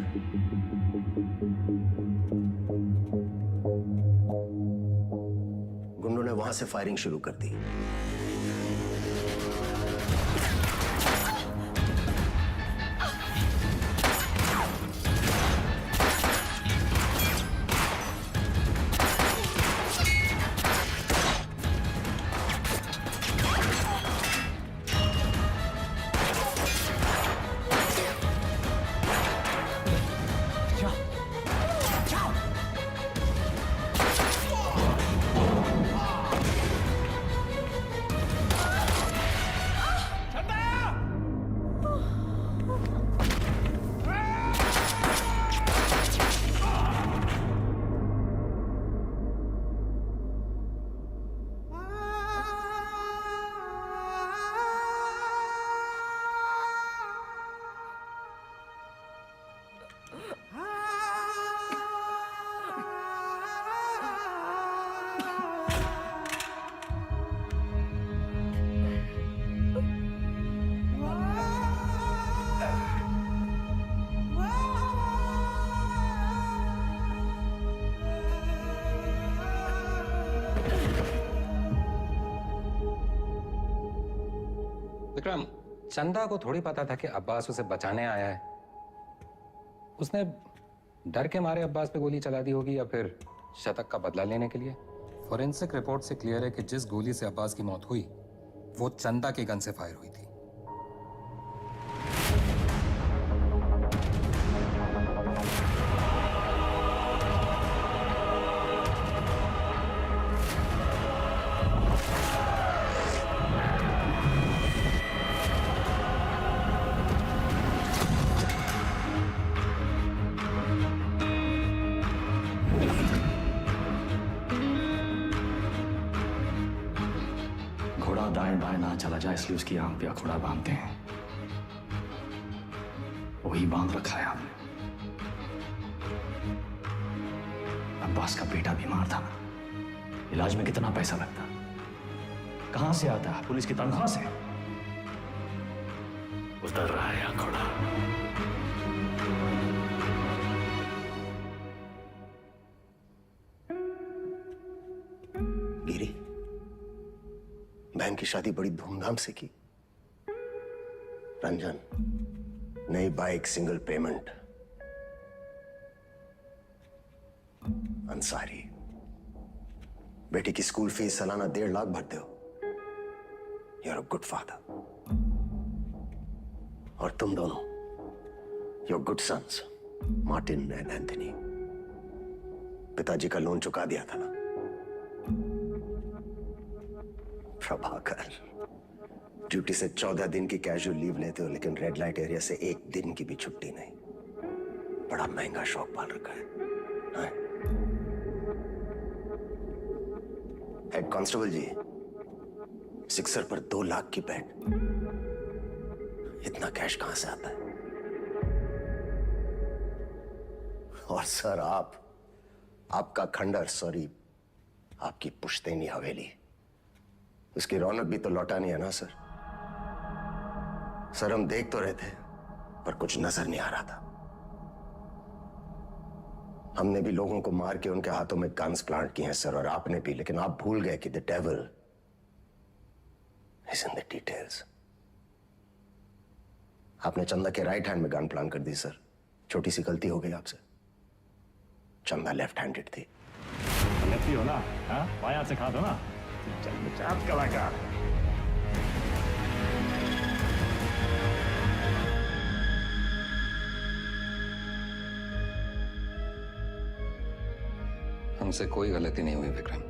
Speaker 6: गुंडों ने वहां से फायरिंग शुरू कर दी।
Speaker 5: विक्रम, चंदा को थोड़ी पता था कि अब्बास उसे बचाने आया है। उसने डर के मारे अब्बास पे गोली चला दी होगी या फिर शतक का बदला लेने के लिए। फॉरेंसिक रिपोर्ट से क्लियर है कि जिस गोली से अब्बास की मौत हुई वो चंदा के गन से फायर हुई थी।
Speaker 7: घोड़ा दाएं बाएं ना चला जाए इसलिए उसकी आंख पे अखोड़ा बांधते हैं, वही बांध रखा है हमने। अब्बास का बेटा बीमार था ना, इलाज में कितना पैसा लगता, कहां से आता? पुलिस की तनख्वाह से। उतर रहा है अखोड़ा।
Speaker 6: बहन की शादी बड़ी धूमधाम से की। रंजन, नई बाइक, सिंगल पेमेंट। अंसारी, बेटी की स्कूल फीस सालाना 1.5 लाख भरते हो। You are a good father. और तुम दोनों, your good sons, Martin and Anthony. पिताजी का लोन चुका दिया था ना। प्रभाकर, ड्यूटी से 14 दिन की कैजुअल लीव लेते हो, लेकिन रेड लाइट एरिया से 1 दिन की भी छुट्टी नहीं। बड़ा महंगा शौक पाल रखा है। हेड कांस्टेबल जी, सिक्सर पर 2 लाख की बेट। इतना कैश कहां से आता है? और सर, आपका खंडर, सॉरी, आपकी पुश्तैनी हवेली, उसकी रौनक भी तो लौटानी है ना सर। सर, हम देख तो रहे थे, पर कुछ नजर नहीं आ रहा था। हमने भी लोगों को मार के उनके हाथों में गन्स प्लांट किए हैं सर, और आपने भी, लेकिन आप भूल गए कि the devil is in the details. आपने चंदा के राइट हैंड में गन प्लांट कर दी सर। छोटी सी गलती हो गई आपसे। चंदा लेफ्ट हैंडेड थी।
Speaker 7: लेती हो ना? हाँ, बायां से खा दो ना। चाप कलाकार।
Speaker 5: हमसे कोई गलती नहीं हुई विक्रम।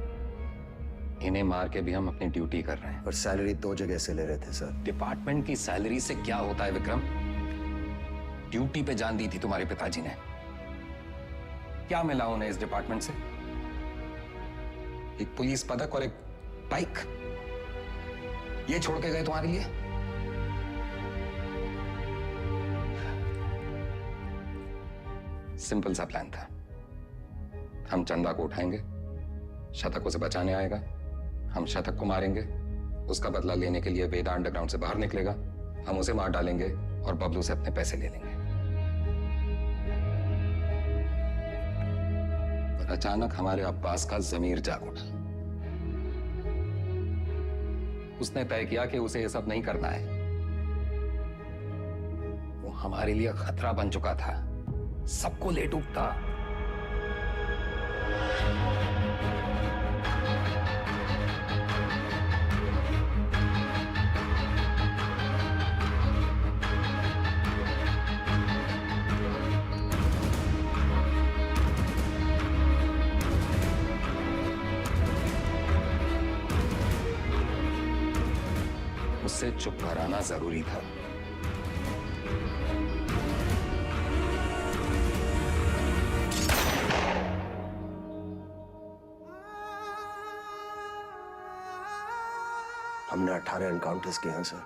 Speaker 5: इन्हें मार के भी हम अपनी ड्यूटी कर रहे हैं।
Speaker 6: और सैलरी 2 जगह से ले रहे थे सर।
Speaker 5: डिपार्टमेंट की सैलरी से क्या होता है विक्रम? ड्यूटी पे जान दी थी तुम्हारे पिताजी ने। क्या मिला उन्हें इस डिपार्टमेंट से? एक पुलिस पदक और एक बाइक, ये छोड़ के गए तुम्हारे लिए? सिंपल सा प्लान था। हम चंदा को उठाएंगे, शतक उसे बचाने आएगा, हम शतक को मारेंगे, उसका बदला लेने के लिए वेदा अंडरग्राउंड से बाहर निकलेगा, हम उसे मार डालेंगे और बबलू से अपने पैसे ले लेंगे। पर अचानक हमारे अब्बास का जमीर जाग उठा। उसने तय किया कि उसे यह सब नहीं करना है। वो हमारे लिए खतरा बन चुका था, सबको ले डूबता। उससे चुप कराना जरूरी था।
Speaker 6: हमने 18 एनकाउंटर्स किए हैं सर,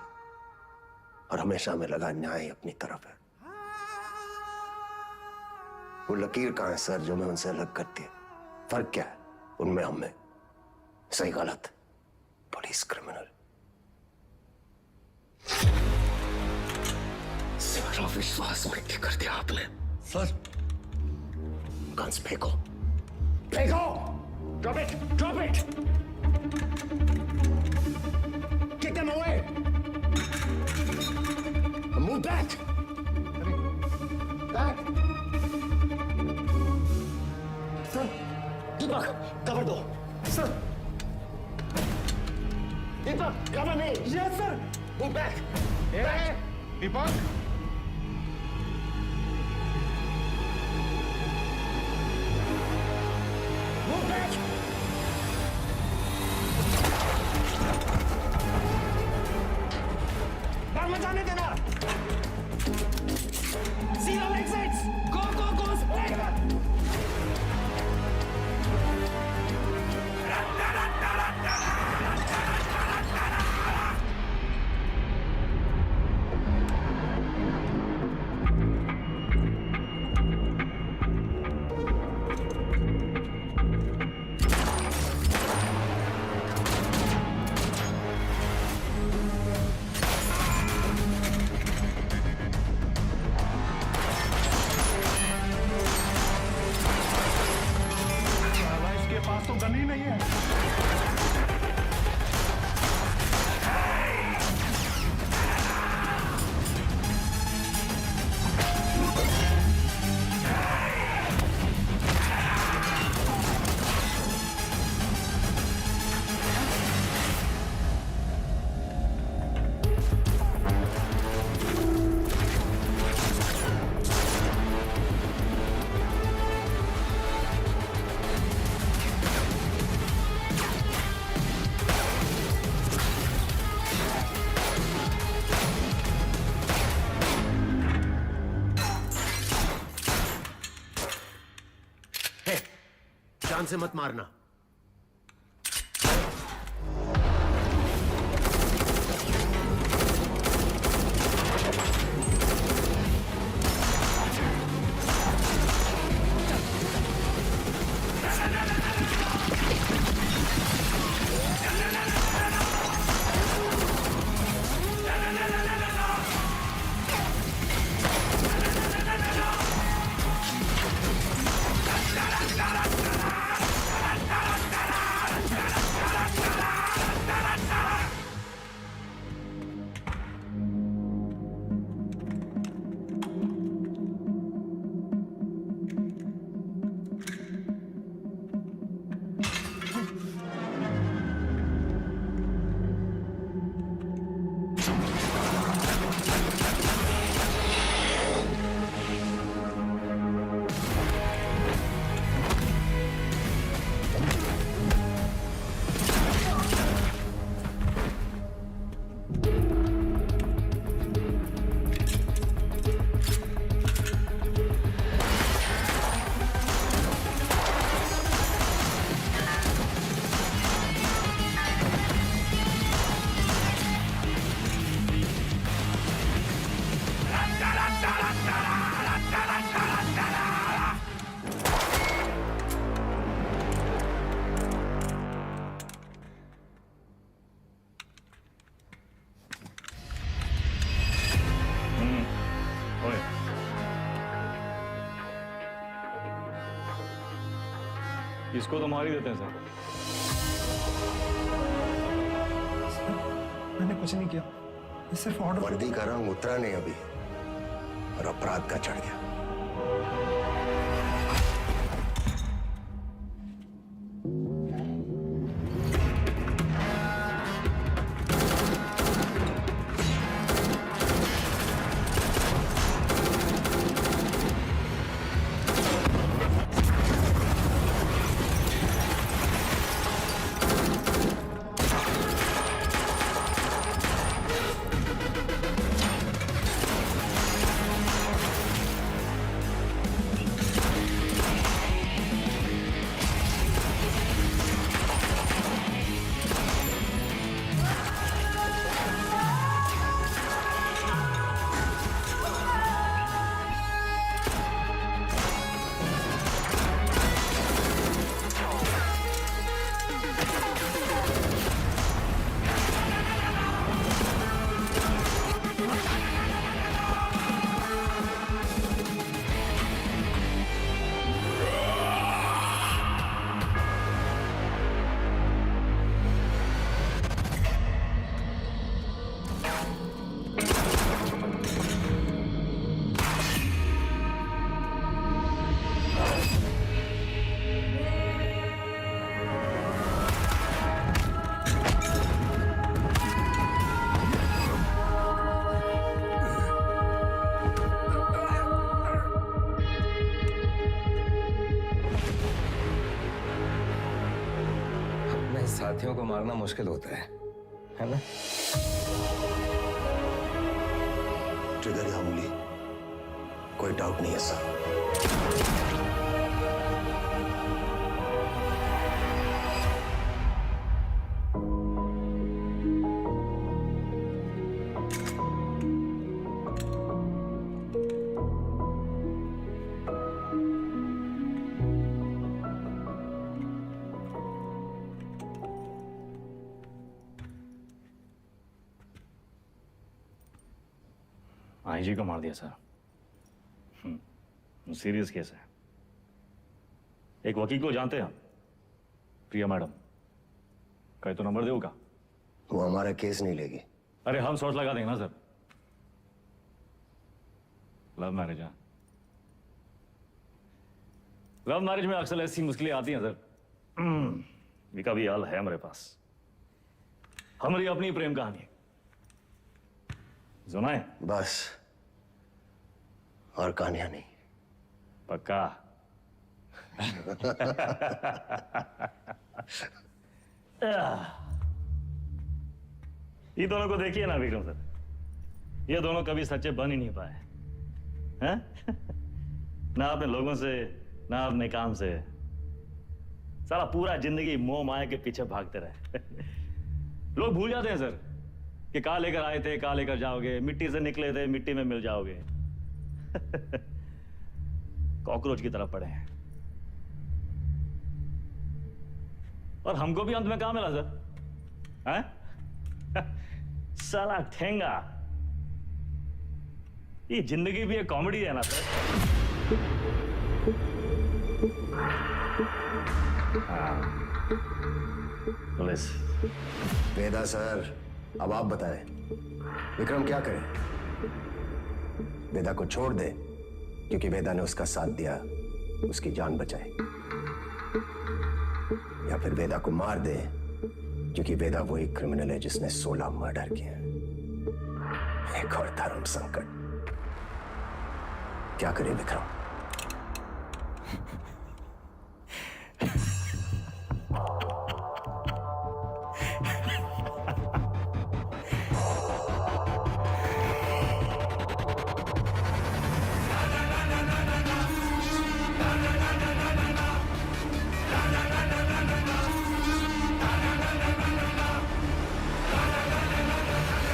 Speaker 6: और हमेशा हमें लगा न्याय अपनी तरफ है। वो लकीर कहां है सर जो मैं उनसे अलग करती है? फर्क क्या है उनमें हम में? सही गलत, पुलिस क्रिमिनल। सारा विश्वास मिट्टी कर दिया आपने सर। गन्स फेंको, फेंको। Drop it, drop it. Kick them away! Move back! Back! Sir, Deepak, cover दो. Sir! Deepak, cover me! Yes, sir! Move back! Hey, Deepak! Move back! जाने देना। See all exits. Go, go, go.
Speaker 12: जान से मत मारना।
Speaker 7: इसको तो मार ही देते हैं सर।
Speaker 8: मैंने कुछ नहीं किया, ये सिर्फ ऑर्डर।
Speaker 6: वर्दी का रंग उतरा नहीं अभी और अपराध का चढ़ गया।
Speaker 5: साथियों को मारना मुश्किल होता है ना?
Speaker 6: ट्रिगर या उंगली, कोई डाउट नहीं है सर।
Speaker 7: आईजी को मार दिया सर। सीरियस केस है। एक वकील को जानते हैं, प्रिया मैडम। कहे तो नंबर देगा।
Speaker 6: वो हमारा केस नहीं लेगी।
Speaker 7: अरे हम शॉट लगा देंगे ना सर। लव मैरिज है। लव मैरिज में अक्सर ऐसी मुश्किलें आती हैं सर। विका भी हाल है हमारे पास। हमारी अपनी प्रेम कहानी सुनाए
Speaker 6: बस, और कहानियां नहीं।
Speaker 7: पक्का? ये दोनों को देखिए ना विक्रम सर, ये दोनों कभी सच्चे बन ही नहीं पाए हैं? ना अपने लोगों से, ना अपने काम से। सारा पूरा जिंदगी मोह माया के पीछे भागते रहे। लोग भूल जाते हैं सर कि कहाँ लेकर आए थे, कहाँ लेकर जाओगे, मिट्टी से निकले थे, मिट्टी में मिल जाओगे। कॉकरोच की तरफ पड़े हैं। और हमको भी अंत में कहाँ मिला सर? हैं? साला ठेंगा। ये जिंदगी भी एक कॉमेडी है ना सर। पुलिस।
Speaker 6: वेदा सर, अब आप बताएं, विक्रम क्या करे? वेदा को छोड़ दे क्योंकि वेदा ने उसका साथ दिया, उसकी जान बचाई, या फिर वेदा को मार दे क्योंकि वेदा वही क्रिमिनल है जिसने 16 मर्डर किए। एक और धर्म संकट। क्या करे विक्रम?